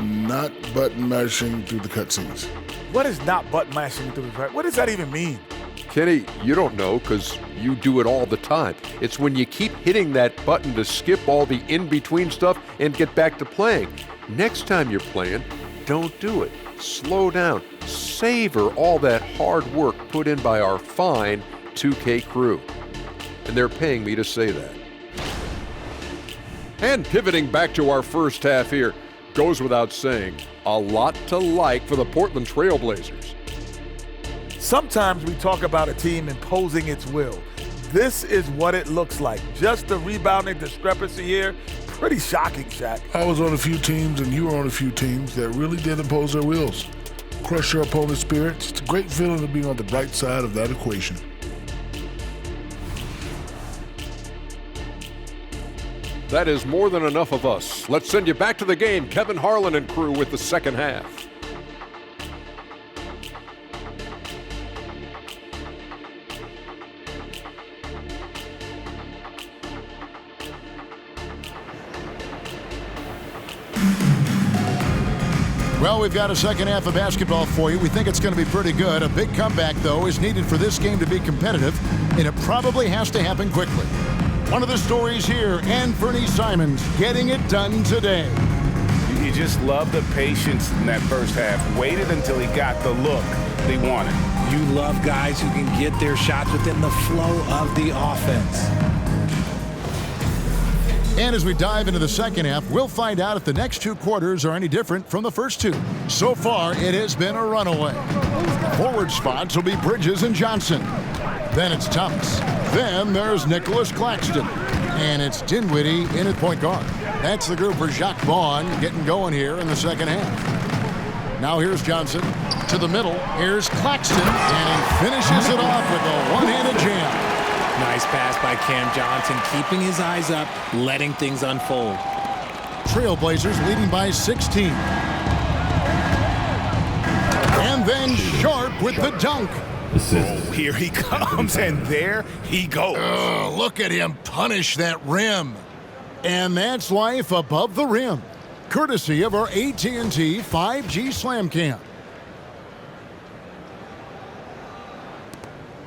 not button mashing through the cutscenes. What is not button mashing through the cut? What does that even mean? Kenny, you don't know because you do it all the time. It's when you keep hitting that button to skip all the in-between stuff and get back to playing. Next time you're playing, don't do it. Slow down. Savor all that hard work put in by our fine 2K crew. And they're paying me to say that. And pivoting back to our first half here, goes without saying, a lot to like for the Portland Trail Blazers. Sometimes we talk about a team imposing its will. This is what it looks like. Just the rebounding discrepancy here. Pretty shocking, Shaq. I was on a few teams and you were on a few teams that really did impose their wills. Crush your opponent's spirits. It's a great feeling to be on the bright side of that equation. That is more than enough of us. Let's send you back to the game, Kevin Harlan and crew with the second half. Well, we've got a second half of basketball for you. We think it's going to be pretty good. A big comeback, though, is needed for this game to be competitive, and it probably has to happen quickly. One of the stories here, Anfernee Simons getting it done today. You just love the patience in that first half. Waited until he got the look they wanted. You love guys who can get their shots within the flow of the offense. And as we dive into the second half, we'll find out if the next two quarters are any different from the first two. So far, it has been a runaway. Forward spots will be Bridges and Johnson. Then it's Thomas. Then there's Nicholas Claxton. And it's Dinwiddie in at point guard. That's the group for Jacques Vaughn getting going here in the second half. Now here's Johnson to the middle. Here's Claxton, and he finishes it off with a one-handed jam. Nice pass by Cam Johnson, keeping his eyes up, letting things unfold. Trailblazers leading by 16. And then Sharp with the dunk. Oh, here he comes, and there he goes. Look at him punish that rim. And that's life above the rim, courtesy of our AT&T 5G Slam Cam.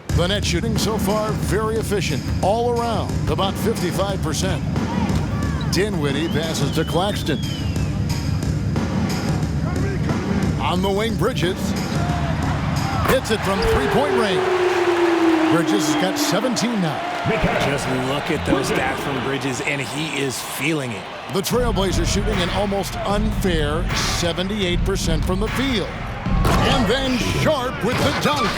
The net shooting so far very efficient, all around, about 55%. Dinwiddie passes to Claxton. On the wing, Bridges. Hits it from three-point range. Bridges has got 17 now. Just look at those stats from Bridges, and he is feeling it. The Trailblazers shooting an almost unfair 78% from the field. And then Sharp with the dunk.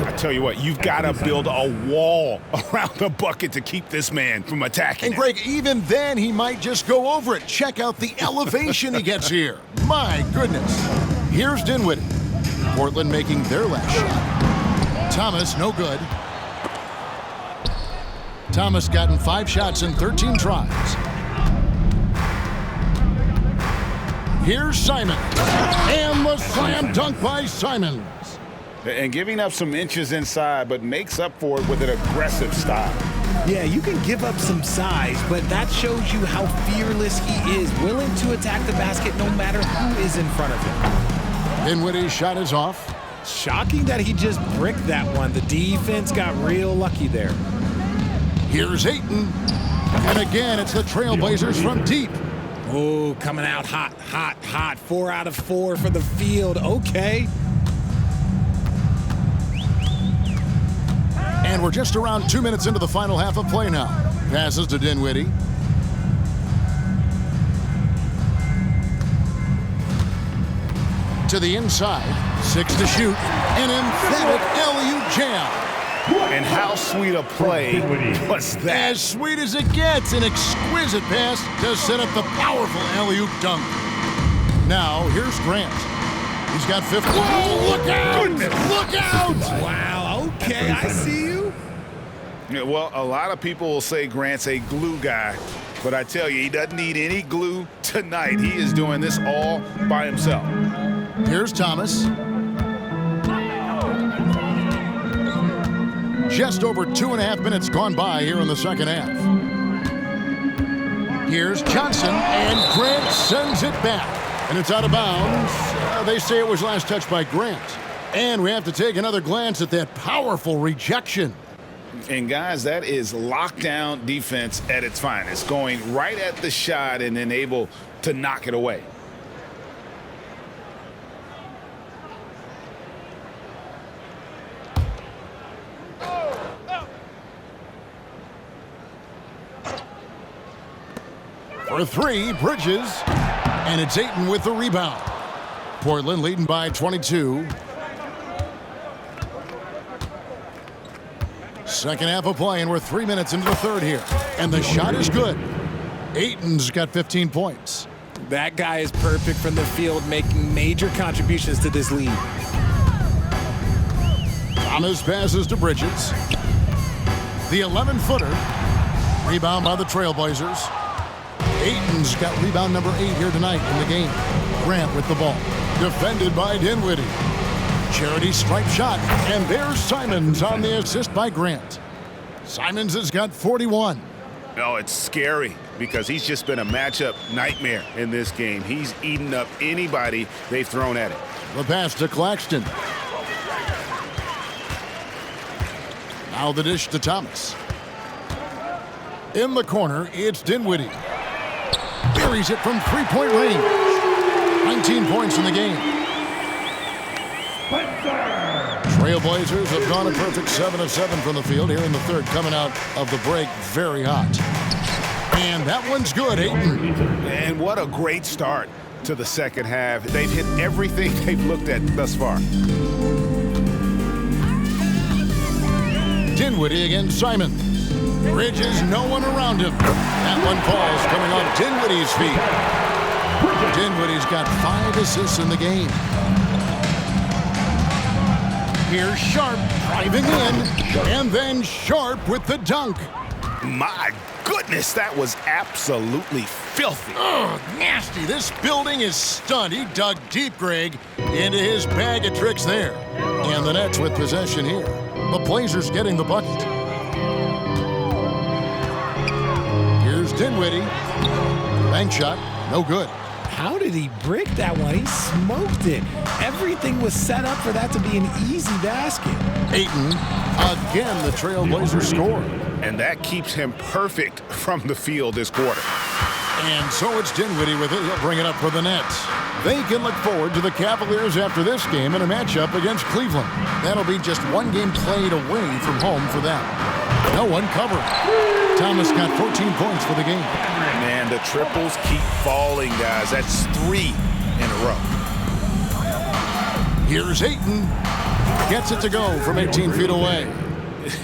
I tell you what, you've got to build a wall around the bucket to keep this man from attacking. And Greg, even then he might just go over it. Check out the elevation he gets here. My goodness. Here's Dinwiddie. Portland making their last shot. Thomas, no good. Thomas gotten 5 shots in 13 tries. Here's Simon. And the slam dunk by Simons. And giving up some inches inside, but makes up for it with an aggressive style. Yeah, you can give up some size, but that shows you how fearless he is, willing to attack the basket no matter who is in front of him. Dinwiddie's shot is off. Shocking that he just bricked that one. The defense got real lucky there. Here's Ayton. And again, it's the Trailblazers from deep. Oh, coming out hot, hot, hot. 4 out of 4 for the field. Okay. And we're just around 2 minutes into the final half of play now. Passes to Dinwiddie. To the inside. 6 to shoot. An emphatic alley-oop jam. And how sweet a play was that? As sweet as it gets. An exquisite pass to set up the powerful alley-oop dunk. Now, here's Grant. He's got 50. Whoa, look out! Goodness. Look out! Wow, okay, I see you. Yeah, well, a lot of people will say Grant's a glue guy, but I tell you, he doesn't need any glue tonight. He is doing this all by himself. Here's Thomas. Just over 2.5 minutes gone by here in the second half. Here's Johnson, and Grant sends it back. And it's out of bounds. They say it was last touched by Grant. And we have to take another glance at that powerful rejection. And guys, that is lockdown defense at its finest, going right at the shot and then able to knock it away. For three, Bridges, and it's Ayton with the rebound. Portland leading by 22. Second half of play, and we're 3 minutes into the third here. And the shot is good. Ayton's got 15 points. That guy is perfect from the field, making major contributions to this lead. Thomas passes to Bridges. The 11-footer. Rebound by the Trailblazers. Ayton's got rebound number 8 here tonight in the game. Grant with the ball. Defended by Dinwiddie. Charity stripe shot. And there's Simons on the assist by Grant. Simons has got 41. No, it's scary because he's just been a matchup nightmare in this game. He's eaten up anybody they've thrown at him. The pass to Claxton. Now the dish to Thomas. In the corner, it's Dinwiddie. Buries it from three-point range. 19 points in the game. Trailblazers have gone a perfect 7 of 7 from the field here in the third, coming out of the break very hot. And that one's good, Ayton. And what a great start to the second half. They've hit everything they've looked at thus far. Dinwiddie against Simon. Bridges, no one around him. That one falls, coming off Dinwiddie's feet. Dinwiddie's got 5 assists in the game. Here's Sharp driving in, and then Sharp with the dunk. My goodness, that was absolutely filthy. Oh, nasty. This building is stunned. He dug deep, Greg, into his bag of tricks there. And the Nets with possession here. The Blazers getting the bucket. Here's Dinwiddie. Bank shot, no good. How did he brick that one? He smoked it. Everything was set up for that to be an easy basket. Ayton, again, the Trailblazers score. And that keeps him perfect from the field this quarter. And so it's Dinwiddie with it. He'll bring it up for the Nets. They can look forward to the Cavaliers after this game in a matchup against Cleveland. That'll be just one game played away from home for them. No one covered. Thomas got 14 points for the game. Man, the triples keep falling, guys. That's 3 in a row. Here's Ayton. Gets it to go from 18 feet away.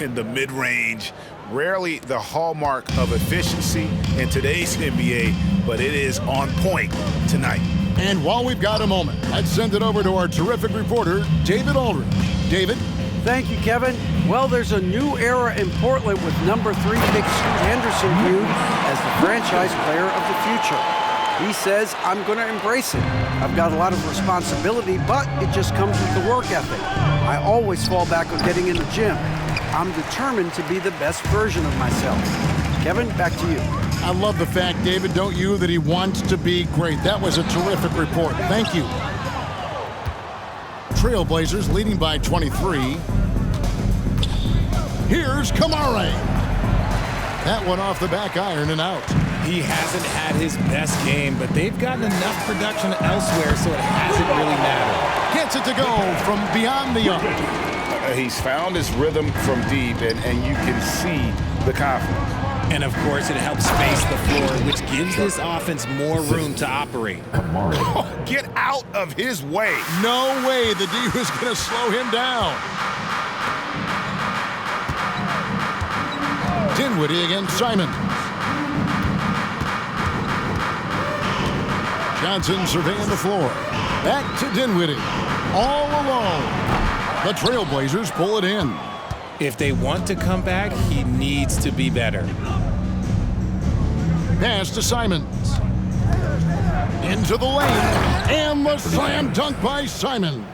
In the mid-range, rarely the hallmark of efficiency in today's NBA, but it is on point tonight. And while we've got a moment, let's send it over to our terrific reporter, David Aldridge. David? Thank you, Kevin. Well, there's a new era in Portland with number 3 pick Scoot Henderson viewed as the franchise player of the future. He says, I'm going to embrace it. I've got a lot of responsibility, but it just comes with the work ethic. I always fall back on getting in the gym. I'm determined to be the best version of myself. Kevin, back to you. I love the fact, David, don't you, that he wants to be great. That was a terrific report. Thank you. Trailblazers leading by 23. Here's Kamare. That one off the back iron and out. He hasn't had his best game, but they've gotten enough production elsewhere, so it hasn't really mattered. Gets it to go from beyond the arc. He's found his rhythm from deep, and you can see the confidence. And, of course, it helps space the floor, which gives this offense more room to operate. Oh, get out of his way. No way the D was going to slow him down. Dinwiddie against Simon. Johnson surveying the floor. Back to Dinwiddie. All alone. The Trailblazers pull it in. If they want to come back, he needs to be better. Pass to Simons. Into the lane. And the slam dunk by Simons.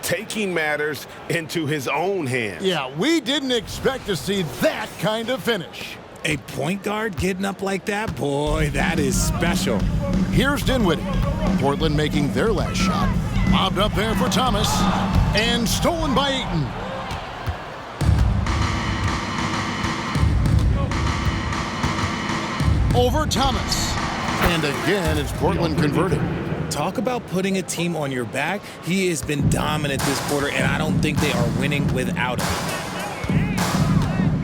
Taking matters into his own hands. Yeah, we didn't expect to see that kind of finish. A point guard getting up like that? Boy, that is special. Here's Dinwiddie. Portland making their last shot. Lobbed up there for Thomas. And stolen by Ayton. Over Thomas. And again, it's Portland converted. Talk about putting a team on your back. He has been dominant this quarter, and I don't think they are winning without him.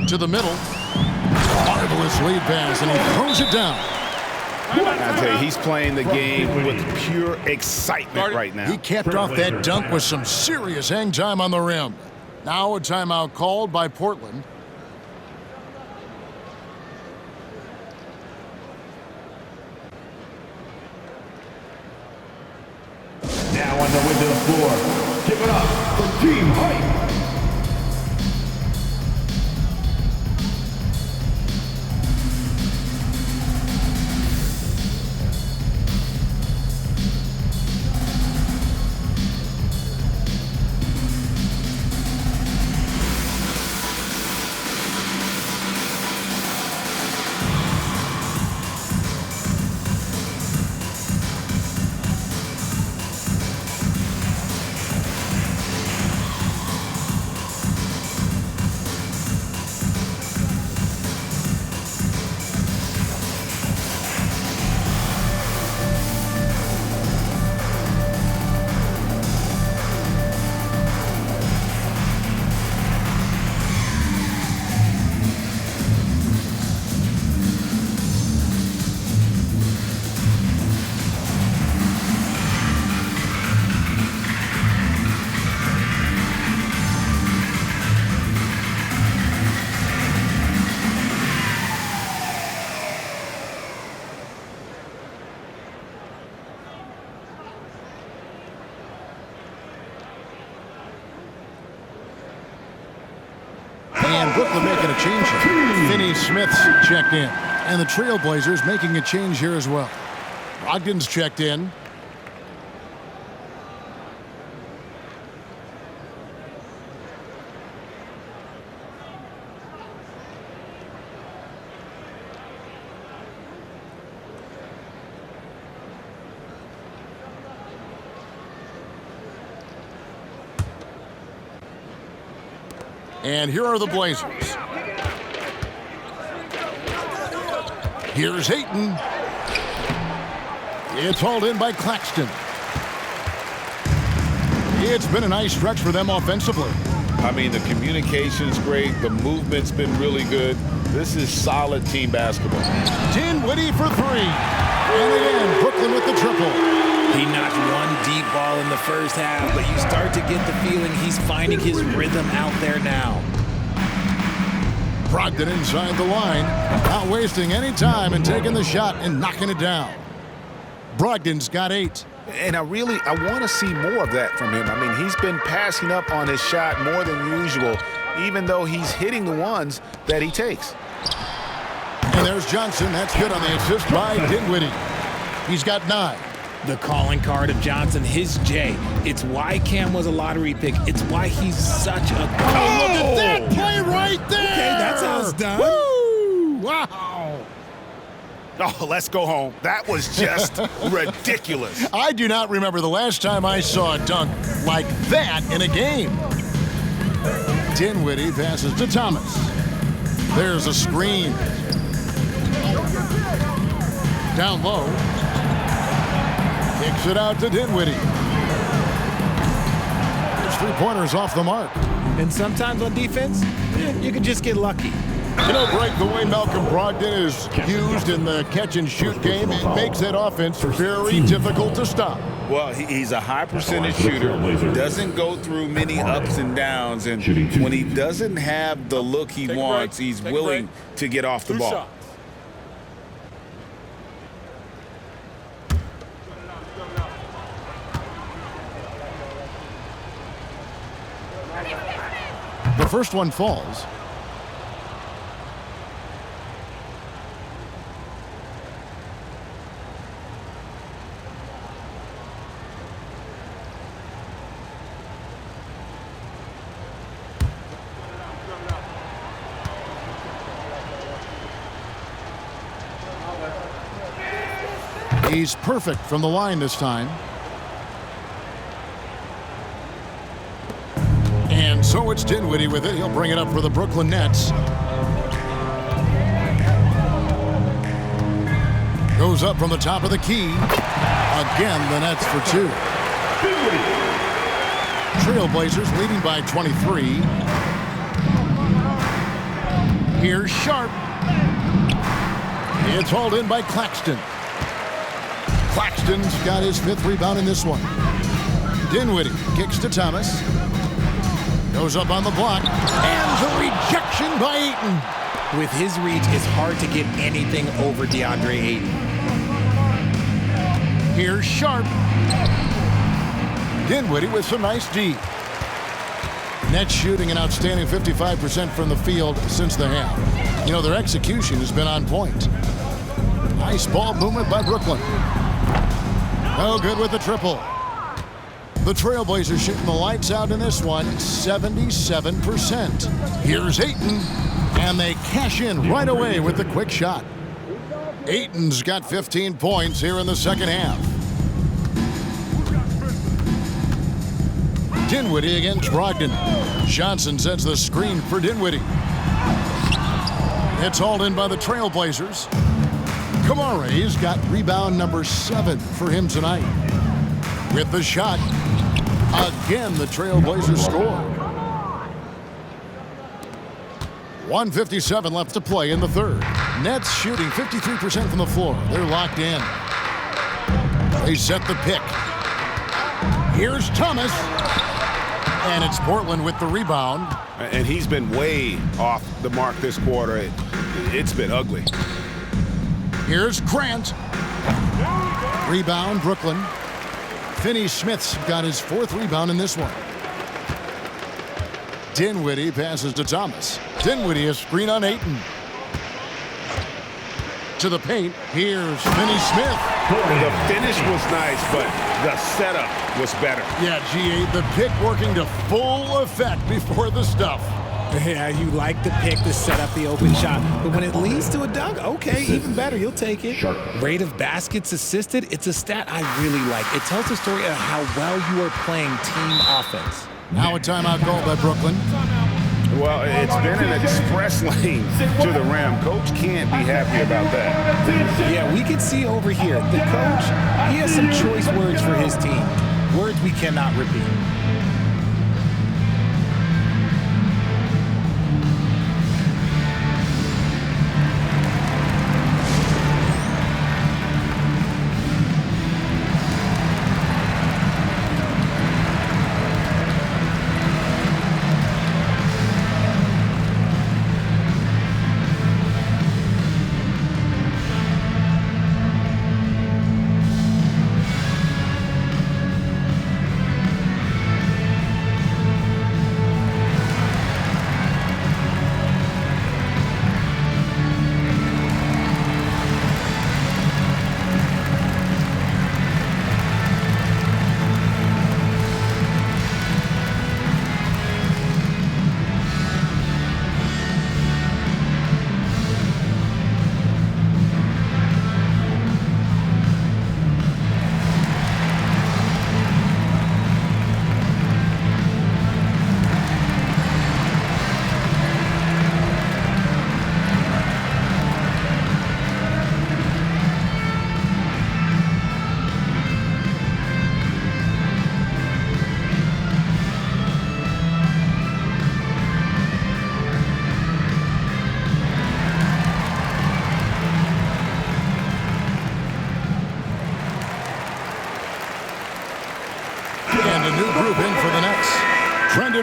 To the middle. Marvelous lead pass, and he throws it down. I tell you, he's playing the game with pure excitement right now. He capped off that dunk with some serious hang time on the rim. Now a timeout called by Portland. Now on the way to the floor, give it up for Team Hype. And Brooklyn making a change here. Finney Smith's checked in. And the Trailblazers making a change here as well. Brogdon's checked in. And here are the Blazers. Here's Ayton. It's hauled in by Claxton. It's been a nice stretch for them offensively. I mean, the communication's great. The movement's been really good. This is solid team basketball. Dinwiddie for three. And again, Brooklyn with the triple. He knocked one deep ball in the first half, but you start to get the feeling he's finding his rhythm out there now. Brogdon inside the line, not wasting any time and taking the shot and knocking it down. Brogdon's got 8. And I want to see more of that from him. I mean, he's been passing up on his shot more than usual, even though he's hitting the ones that he takes. And there's Johnson. That's good on the assist by Dinwiddie. He's got 9. The calling card of Johnson, his J. It's why Cam was a lottery pick. It's why he's such a... Oh, look at that play right there! Okay, that's how it's done. Woo! Wow! Oh, let's go home. That was just ridiculous. I do not remember the last time I saw a dunk like that in a game. Dinwiddie passes to Thomas. There's a screen. Down low. Kicks it out to Dinwiddie. His three-pointers off the mark. And sometimes on defense, you can just get lucky. You know, Greg, the way Malcolm Brogdon is used in the catch-and-shoot game, it makes that offense very difficult to stop. Well, he's a high-percentage shooter, doesn't go through many ups and downs, and when he doesn't have the look he wants, he's willing to get off the ball. The first one falls. He's perfect from the line this time. And so it's Dinwiddie with it. He'll bring it up for the Brooklyn Nets. Goes up from the top of the key. Again, the Nets for 2. Trailblazers leading by 23. Here's Sharp. It's hauled in by Claxton. Claxton's got his 5th rebound in this one. Dinwiddie kicks to Thomas. Goes up on the block. And the rejection by Ayton. With his reach, it's hard to get anything over DeAndre Ayton. Here's Sharp. Dinwiddie with some nice D. Nets shooting an outstanding 55% from the field since the half. You know, their execution has been on point. Nice ball movement by Brooklyn. No good with the triple. The Trailblazers shooting the lights out in this one, 77%. Here's Ayton, and they cash in right away with the quick shot. Ayton's got 15 points here in the second half. Dinwiddie against Brogdon. Johnson sets the screen for Dinwiddie. It's hauled in by the Trailblazers. Kamare's got rebound number 7 for him tonight. With the shot, again the Trailblazers score. 1:57 left to play in the third. Nets shooting 53% from the floor. They're locked in. They set the pick. Here's Thomas. And it's Portland with the rebound. And he's been way off the mark this quarter. It's been ugly. Here's Grant. Rebound, Brooklyn. Finney-Smith's got his 4th rebound in this one. Dinwiddie passes to Thomas. Dinwiddie a screen on Ayton. To the paint. Here's Finney-Smith. The finish was nice, but the setup was better. Yeah, G8, the pick working to full effect before the stuff. Yeah, you like the pick to set up the open shot, but when it leads to a dunk, okay, even better, you'll take it. Rate of baskets assisted, it's a stat I really like. It tells the story of how well you are playing team offense. Now a timeout call by Brooklyn. Well, it's been an express lane to the rim. Coach can't be happy about that. Yeah, we can see over here, the coach, he has some choice words for his team. Words we cannot repeat.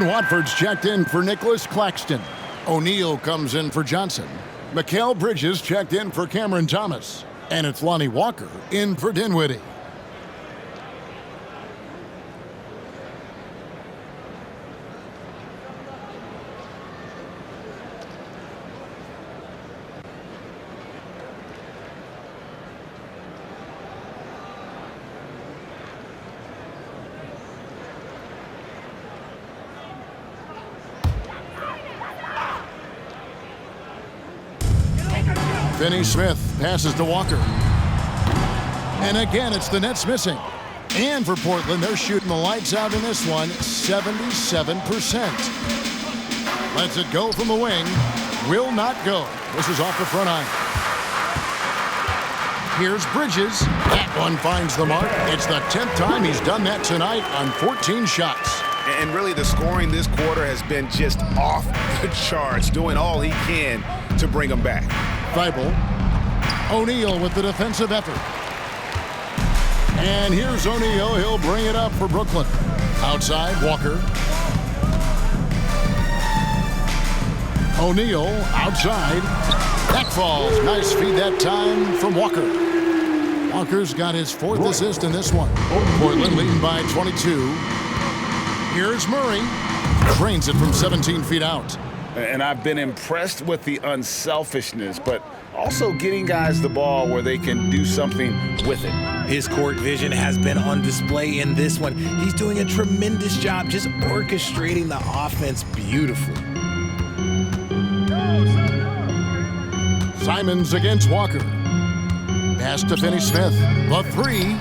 Watford's checked in for Nicholas Claxton. O'Neal comes in for Johnson. Mikal Bridges checked in for Cameron Thomas. And it's Lonnie Walker in for Dinwiddie. Finney-Smith passes to Walker. And again, it's the Nets missing. And for Portland, they're shooting the lights out in this one, 77%. Lets it go from the wing. Will not go. This is off the front iron. Here's Bridges. That one finds the mark. It's the 10th time he's done that tonight on 14 shots. And really, the scoring this quarter has been just off the charts, doing all he can to bring them back. Thibault. O'Neal with the defensive effort. And here's O'Neal. He'll bring it up for Brooklyn. Outside, Walker. O'Neal outside. That falls. Nice feed that time from Walker. Walker's got his 4th assist in this one. Portland leading by 22. Here's Murray. Drains it from 17 feet out. And I've been impressed with the unselfishness, but also getting guys the ball where they can do something with it. His court vision has been on display in this one. He's doing a tremendous job just orchestrating the offense beautifully. Simons against Walker. Pass to Finney-Smith. The 3.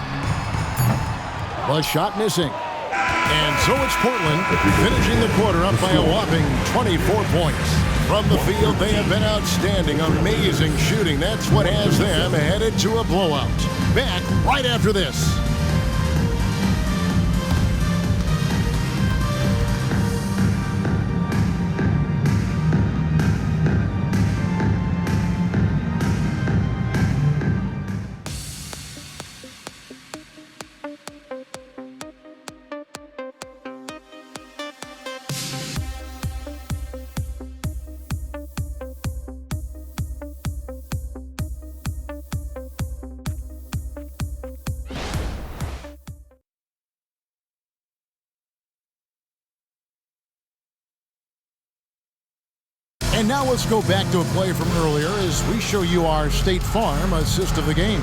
The shot missing. And so it's Portland finishing the quarter up by a whopping 24 points. From the field, they have been outstanding. Amazing shooting. That's what has them headed to a blowout. Back right after this. And now let's go back to a play from earlier as we show you our State Farm assist of the game.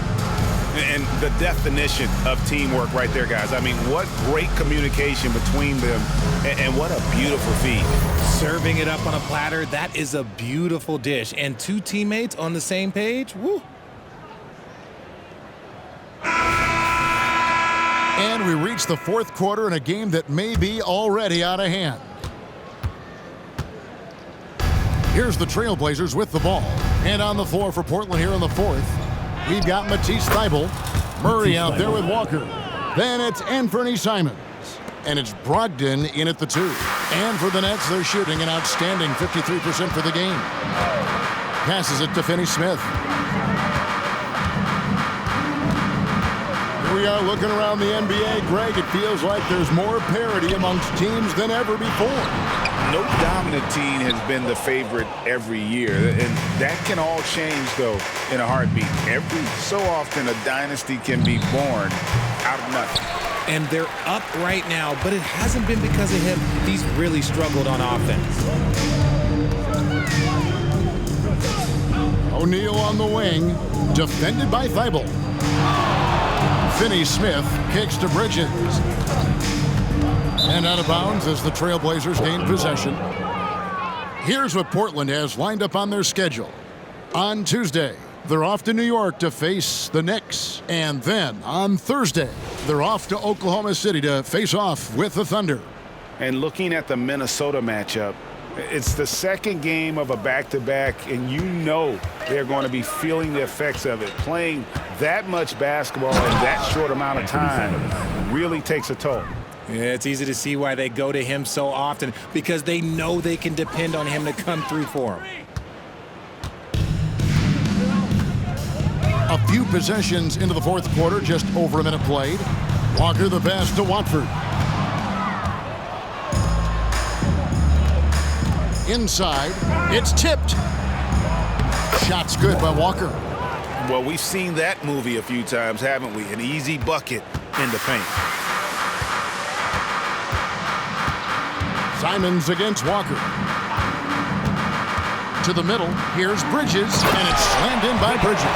And the definition of teamwork right there, guys. I mean, what great communication between them, and what a beautiful feed. Serving it up on a platter, that is a beautiful dish. And 2 teammates on the same page, woo. And we reach the 4th quarter in a game that may be already out of hand. Here's the Trailblazers with the ball. And on the floor for Portland here in the 4th, we've got Matisse Thybulle. Murray out there with Walker. Then it's Anfernee Simons. And it's Brogdon in at the 2. And for the Nets, they're shooting an outstanding 53% for the game. Passes it to Finney-Smith. Here we are looking around the NBA. Greg, it feels like there's more parity amongst teams than ever before. No dominant team has been the favorite every year, and that can all change, though, in a heartbeat. Every so often, a dynasty can be born out of nothing. And they're up right now, but it hasn't been because of him. He's really struggled on offense. O'Neal on the wing, defended by Thybulle. Finney-Smith kicks to Bridges. And out of bounds as the Trailblazers gain possession. Here's what Portland has lined up on their schedule. On Tuesday, they're off to New York to face the Knicks. And then on Thursday, they're off to Oklahoma City to face off with the Thunder. And looking at the Minnesota matchup, it's the 2nd game of a back-to-back, and you know they're going to be feeling the effects of it. Playing that much basketball in that short amount of time really takes a toll. Yeah, it's easy to see why they go to him so often, because they know they can depend on him to come through for them. A few possessions into the 4th quarter, just over a minute played. Walker the pass to Watford. Inside, it's tipped. Shot's good by Walker. Well, we've seen that movie a few times, haven't we? An easy bucket in the paint. Simons against Walker. To the middle, here's Bridges, and it's slammed in by Bridges.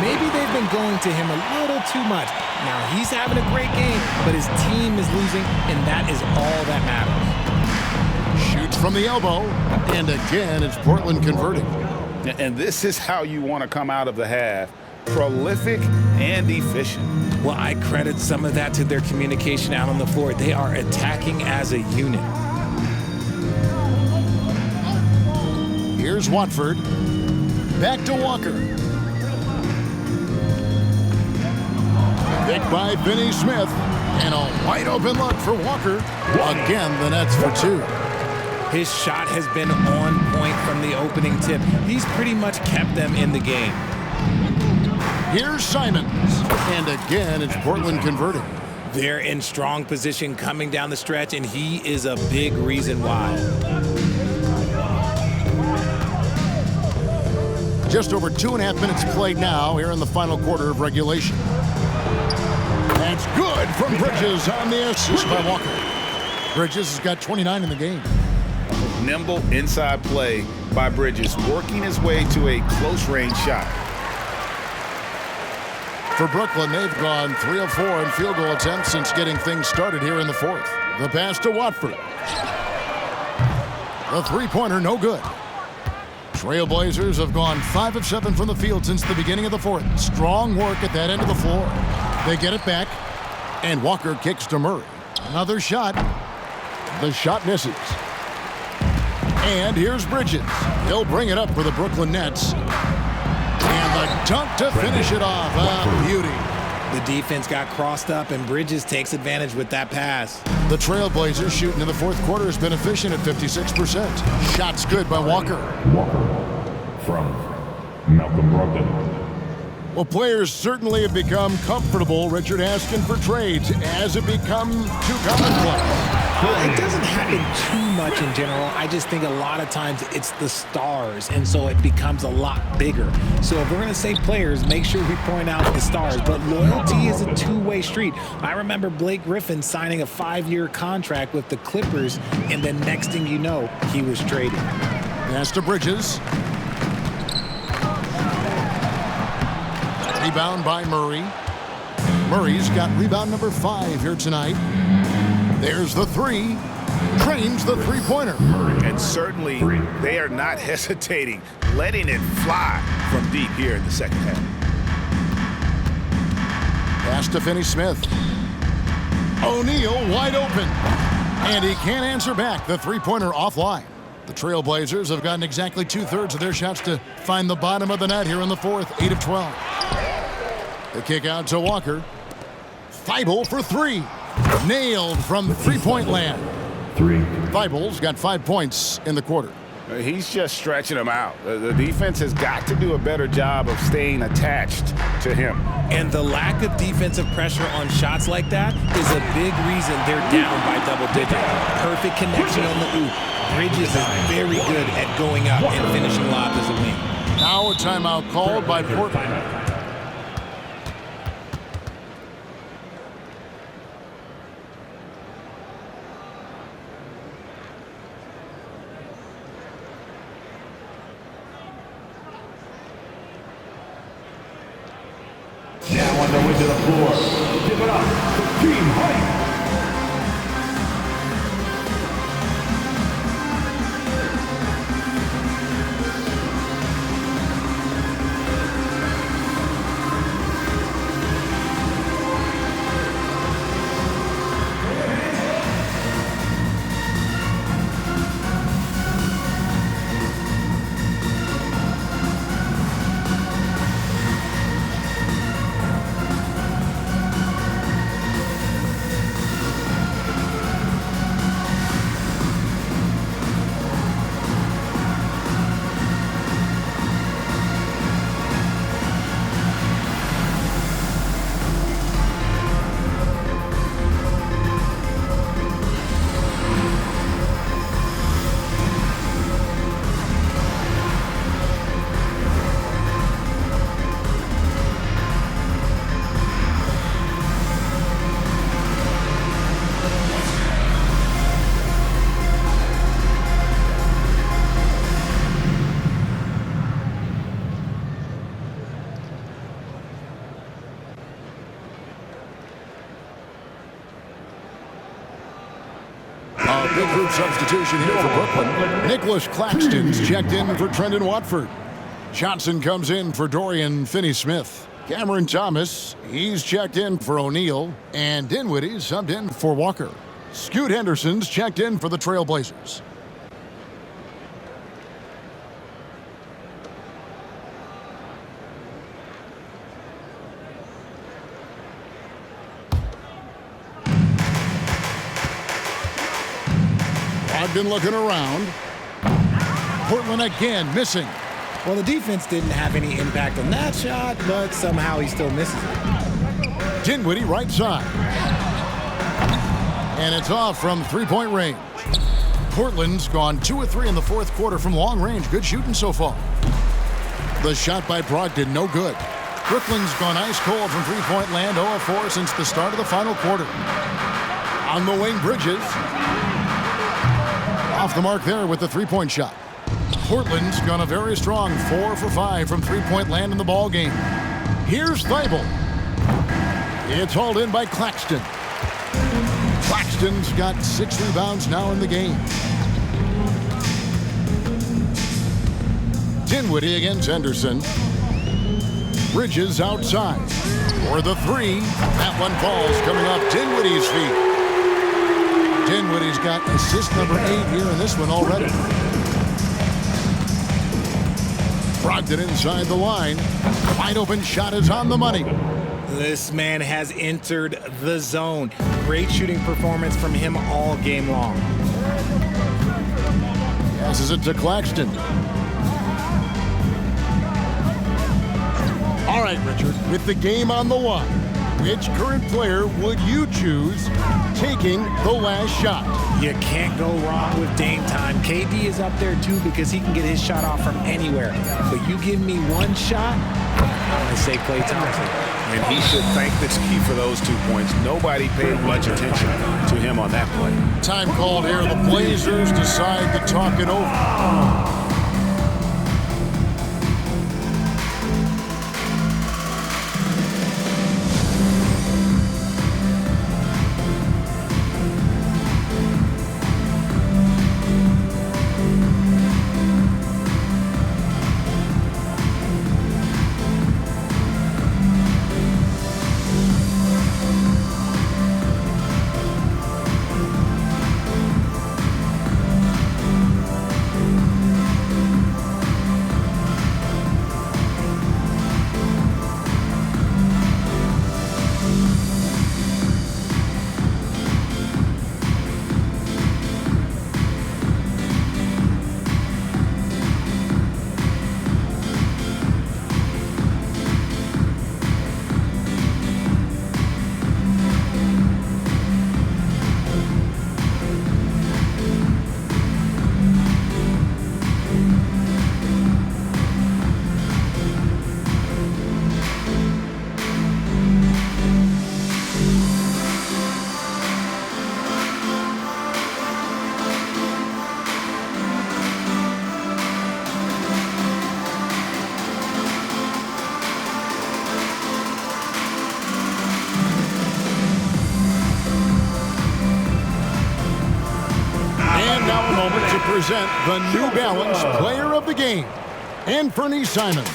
Maybe they've been going to him a little too much. Now, he's having a great game, but his team is losing, and that is all that matters. Shoots from the elbow, and again, it's Portland converting. And this is how you want to come out of the half. Prolific and efficient. Well, I credit some of that to their communication out on the floor. They are attacking as a unit. Here's Watford. Back to Walker. Picked by Finney Smith. And a wide open look for Walker. Again, the Nets for 2. His shot has been on point from the opening tip. He's pretty much kept them in the game. Here's Simons. And again, it's Portland converting. They're in strong position coming down the stretch, and he is a big reason why. Just over 2.5 minutes played now here in the final quarter of regulation. That's good from Bridges on the assist by Walker. Bridges has got 29 in the game. Nimble inside play by Bridges, working his way to a close-range shot. For Brooklyn, they've gone 3 of 4 in field goal attempts since getting things started here in the fourth. The pass to Watford. The three-pointer, no good. Trailblazers have gone 5 of 7 from the field since the beginning of the fourth. Strong work at that end of the floor. They get it back, and Walker kicks to Murray. Another shot. The shot misses. And here's Bridges. He'll bring it up for the Brooklyn Nets. And the dunk to finish it off. A beauty. The defense got crossed up, and Bridges takes advantage with that pass. The Trailblazers shooting in the fourth quarter has been efficient at 56%. Shots good by Walker. Walker from Malcolm Brogdon. Well, players certainly have become comfortable, Richard, asking for trades. Has it become too commonplace? It doesn't happen too much in general. I just think a lot of times it's the stars, and so it becomes a lot bigger. So if we're going to say players, make sure we point out the stars. But loyalty is a two-way street. I remember Blake Griffin signing a 5-year contract with the Clippers, and the next thing you know, he was traded. Pass to Bridges. Rebound by Murray. Murray's got rebound number 5 here tonight. There's the 3. Drains the three-pointer. And certainly they are not hesitating, letting it fly from deep here in the second half. Pass to Finney Smith. O'Neal wide open. And he can't answer back. The three-pointer offline. The Trailblazers have gotten exactly 2/3 of their shots to find the bottom of the net here in the fourth. 8 of 12. The kick out to Walker. Thibault for 3. Nailed from three-point land. 3. Thibault's got 5 points in the quarter. He's just stretching them out. The defense has got to do a better job of staying attached to him. And the lack of defensive pressure on shots like that is a big reason they're down by double digits. Perfect connection on the oop. Bridges is very good at going up and finishing lobs as a wing. Now a timeout called by Portland. Now on the way to the floor. Give it up for Team Hype. Big group substitution here for Brooklyn. Nicholas Claxton's checked in for Trendon Watford. Johnson comes in for Dorian Finney-Smith. Cameron Thomas, he's checked in for O'Neal, and Dinwiddie subbed in for Walker. Scoot Henderson's checked in for the Trailblazers. Brogdon looking around. Portland again missing. Well, the defense didn't have any impact on that shot, but somehow he still misses it. Dinwiddie right side. And it's off from three-point range. Portland's gone 2 of 3 in the fourth quarter from long range. Good shooting so far. The shot by Brogdon, no good. Brooklyn's gone ice cold from three-point land, 0 of 4 since the start of the final quarter. On the wing, Bridges. Off the mark there with the three-point shot. Portland's gone a very strong 4 for 5 from three-point land in the ball game. Here's Thibault. It's hauled in by Claxton. Claxton's got 6 rebounds now in the game. Dinwiddie against Henderson. Bridges outside. For the 3. That one falls coming off Dinwiddie's feet. Dinwiddie's got assist number 8 here in this one already. Brogdon inside the line. Wide open shot is on the money. This man has entered the zone. Great shooting performance from him all game long. Passes it to Claxton. All right, Richard, with the game on the line, which current player would you choose taking the last shot? You can't go wrong with Dame time. KD is up there too because he can get his shot off from anywhere. But you give me one shot, I'm going to say Klay Thompson. And he should thank this key for those 2 points. Nobody paid much attention to him on that play. Time called here. The Blazers decide to talk it over. Present the New Balance Player of the Game, Anfernee Simons.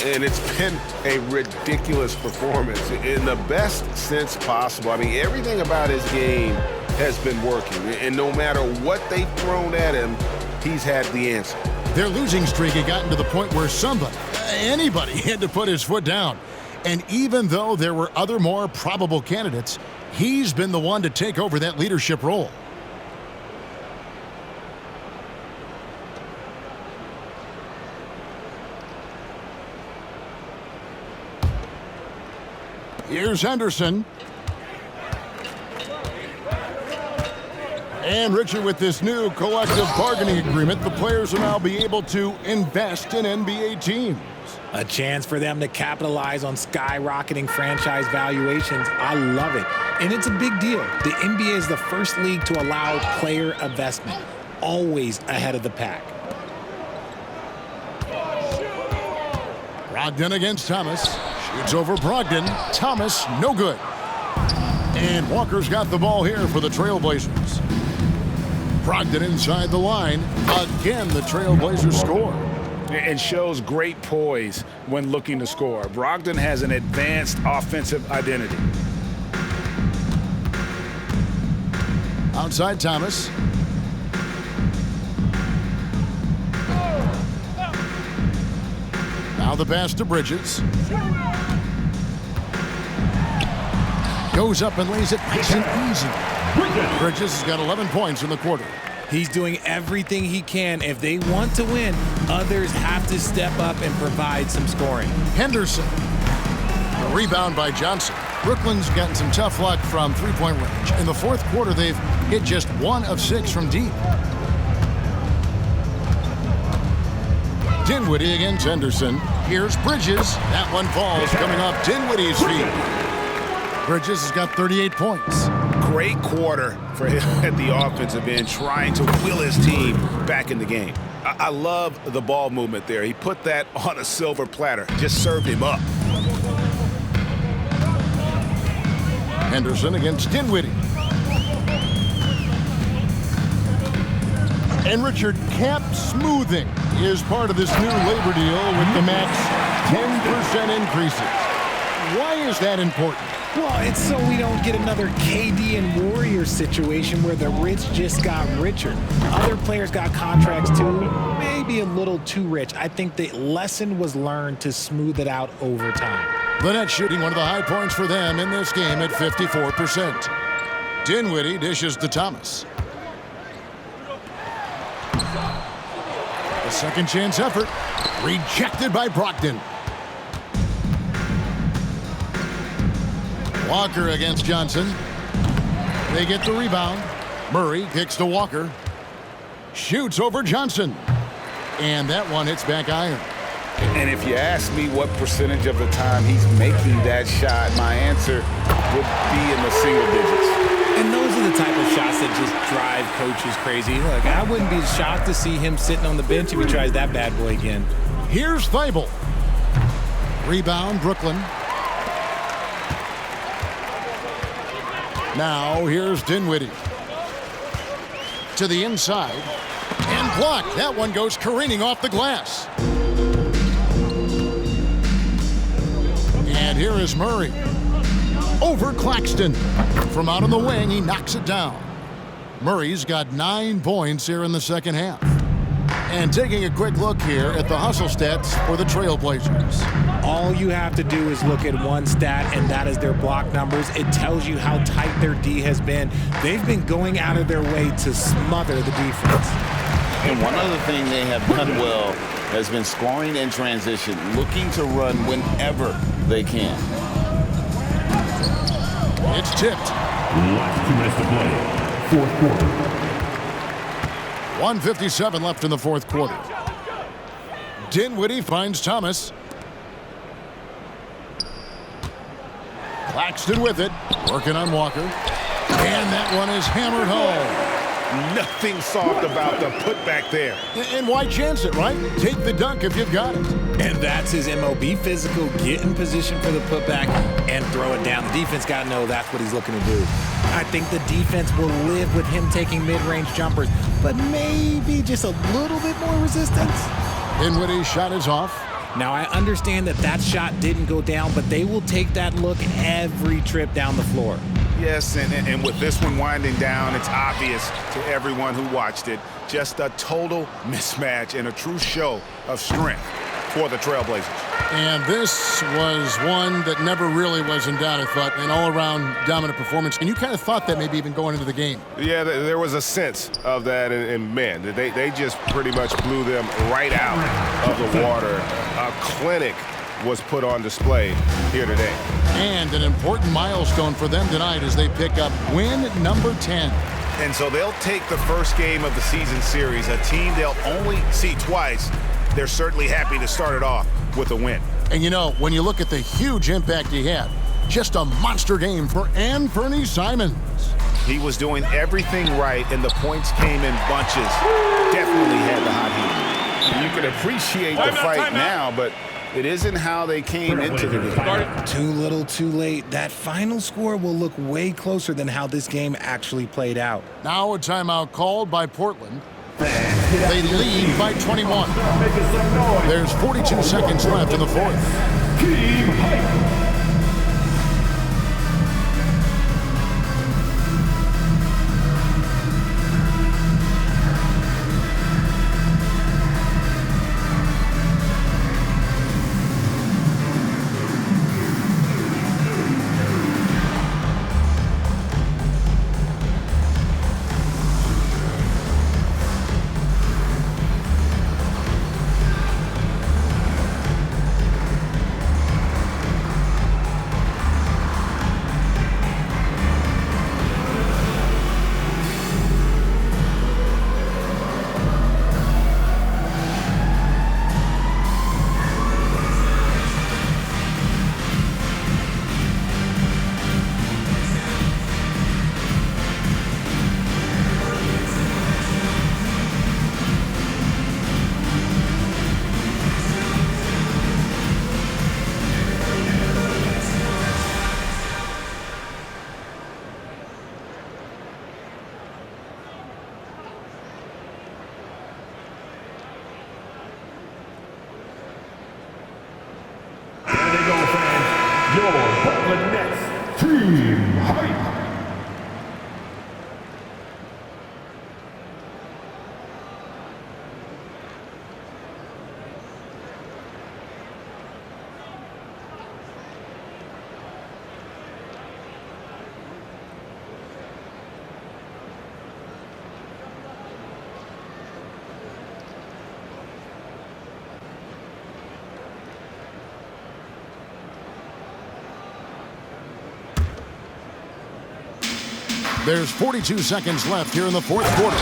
And it's been a ridiculous performance in the best sense possible. I mean, everything about his game has been working. And no matter what they've thrown at him, he's had the answer. Their losing streak had gotten to the point where somebody, anybody, had to put his foot down. And even though there were other more probable candidates, he's been the one to take over that leadership role. Here's Henderson. And Richard, with this new collective bargaining agreement, the players will now be able to invest in NBA teams. A chance for them to capitalize on skyrocketing franchise valuations. I love it. And it's a big deal. The NBA is the first league to allow player investment, always ahead of the pack. Brogdon against Thomas. Shoots over Brogdon. Thomas, no good. And Walker's got the ball here for the Trailblazers. Brogdon inside the line. Again, the Trailblazers score. and shows great poise when looking to score. Brogdon has an advanced offensive identity. Outside Thomas. Now the pass to Bridges. Goes up and lays it nice and easy. Bridges has got 11 points in the quarter. He's doing everything he can. If they want to win, others have to step up and provide some scoring. Henderson. A rebound by Johnson. Brooklyn's gotten some tough luck from three-point range. In the fourth quarter, they've hit just 1 of 6 from deep. Dinwiddie against Henderson. Here's Bridges. That one falls coming off Dinwiddie's feet. Bridges has got 38 points. Great quarter for him at the offensive end, trying to will his team back in the game. I love the ball movement there. He put that on a silver platter, just served him up. Henderson against Dinwiddie. And Richard, cap smoothing is part of this new labor deal with the max 10% increases. Why is that important? Well, it's so we don't get another KD and Warriors situation where the rich just got richer. Other players got contracts too, maybe a little too rich. I think the lesson was learned to smooth it out over time. The net shooting one of the high points for them in this game at 54%. Dinwiddie dishes to Thomas. A second chance effort. Rejected by Brogdon. Walker against Johnson. They get the rebound. Murray kicks to Walker. Shoots over Johnson. And that one hits back iron. And if you ask me what percentage of the time he's making that shot, my answer would be in the single digits. And those are the type of shots that just drive coaches crazy. Look, I wouldn't be shocked to see him sitting on the bench if he tries that bad boy again. Here's Thibault. Rebound, Brooklyn. Now here's Dinwiddie. To the inside. And blocked. That one goes careening off the glass. And here is Murray. Over Claxton. From out on the wing, he knocks it down. Murray's got 9 points here in the second half. And taking a quick look here at the hustle stats for the Trailblazers. All you have to do is look at one stat, and that is their block numbers. It tells you how tight their D has been. They've been going out of their way to smother the defense. And one other thing they have done well has been scoring in transition, looking to run whenever they can. It's tipped. Last 2 minutes to play. Fourth quarter. 1:57 left in the fourth quarter. Dinwiddie finds Thomas. Claxton with it. Working on Walker. And that one is hammered home. Nothing soft about the putback there. And why chance it, right? Take the dunk if you've got it. And that's his MO. Be physical, get in position for the putback, and throw it down. The defense got to know that's what he's looking to do. I think the defense will live with him taking mid-range jumpers, but maybe just a little bit more resistance. Dinwiddie's shot is off. Now, I understand that that shot didn't go down, but they will take that look every trip down the floor. Yes, and with this one winding down, it's obvious to everyone who watched it. Just a total mismatch and a true show of strength for the Trailblazers. And this was one that never really was in doubt, I thought, an all-around dominant performance. And you kind of thought that maybe even going into the game. Yeah, there was a sense of that, and man, they just pretty much blew them right out of the water. A clinic was put on display here today. And an important milestone for them tonight as they pick up win number 10. And so they'll take the first game of the season series, a team they'll only see twice. They're certainly happy to start it off with a win. And you know, when you look at the huge impact he had, just a monster game for Anfernee Simons. He was doing everything right, and the points came in bunches. Definitely had the hot heat. You can appreciate the fight now, but it isn't how they came into the game. Too little, too late. That final score will look way closer than how this game actually played out. Now a timeout called by Portland. They lead by 21. There's 42 seconds left in the fourth. Team Hype. Your Brooklyn Nets Team Hype. There's 42 seconds left here in the fourth quarter.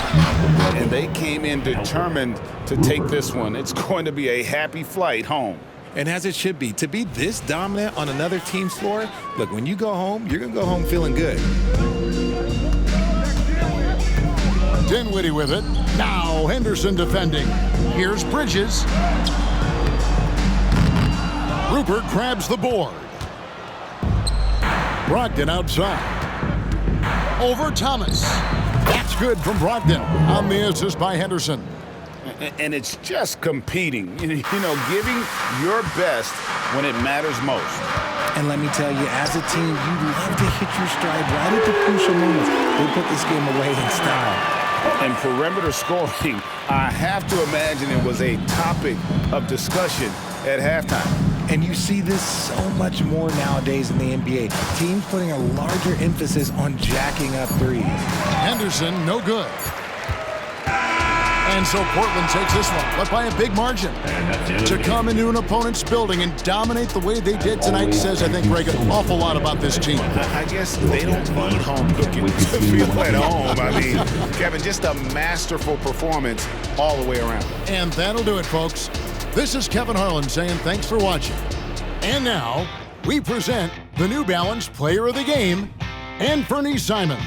And they came in determined to take this one. It's going to be a happy flight home. And as it should be. To be this dominant on another team's floor, look, when you go home, you're going to go home feeling good. Dinwiddie with it. Now Henderson defending. Here's Bridges. Rupert grabs the board. Brogdon outside. Over Thomas. That's good from Brogdon on the assist by Henderson. And it's just competing, you know, giving your best when it matters most. And let me tell you, as a team, you love to hit your stride right at the crucial moments. They put this game away in style. And perimeter scoring, I have to imagine it was a topic of discussion at halftime. And you see this so much more nowadays in the NBA. Teams putting a larger emphasis on jacking up threes. Henderson, no good. And so Portland takes this one, but by a big margin. To come into an opponent's building and dominate the way they did tonight says, I think, Greg, an awful lot about this team. I guess they don't need home cooking to feel at home. I mean, Kevin, just a masterful performance all the way around. And that'll do it, folks. This is Kevin Harlan saying thanks for watching. And now, we present the New Balance Player of the Game, Anfernee Simons.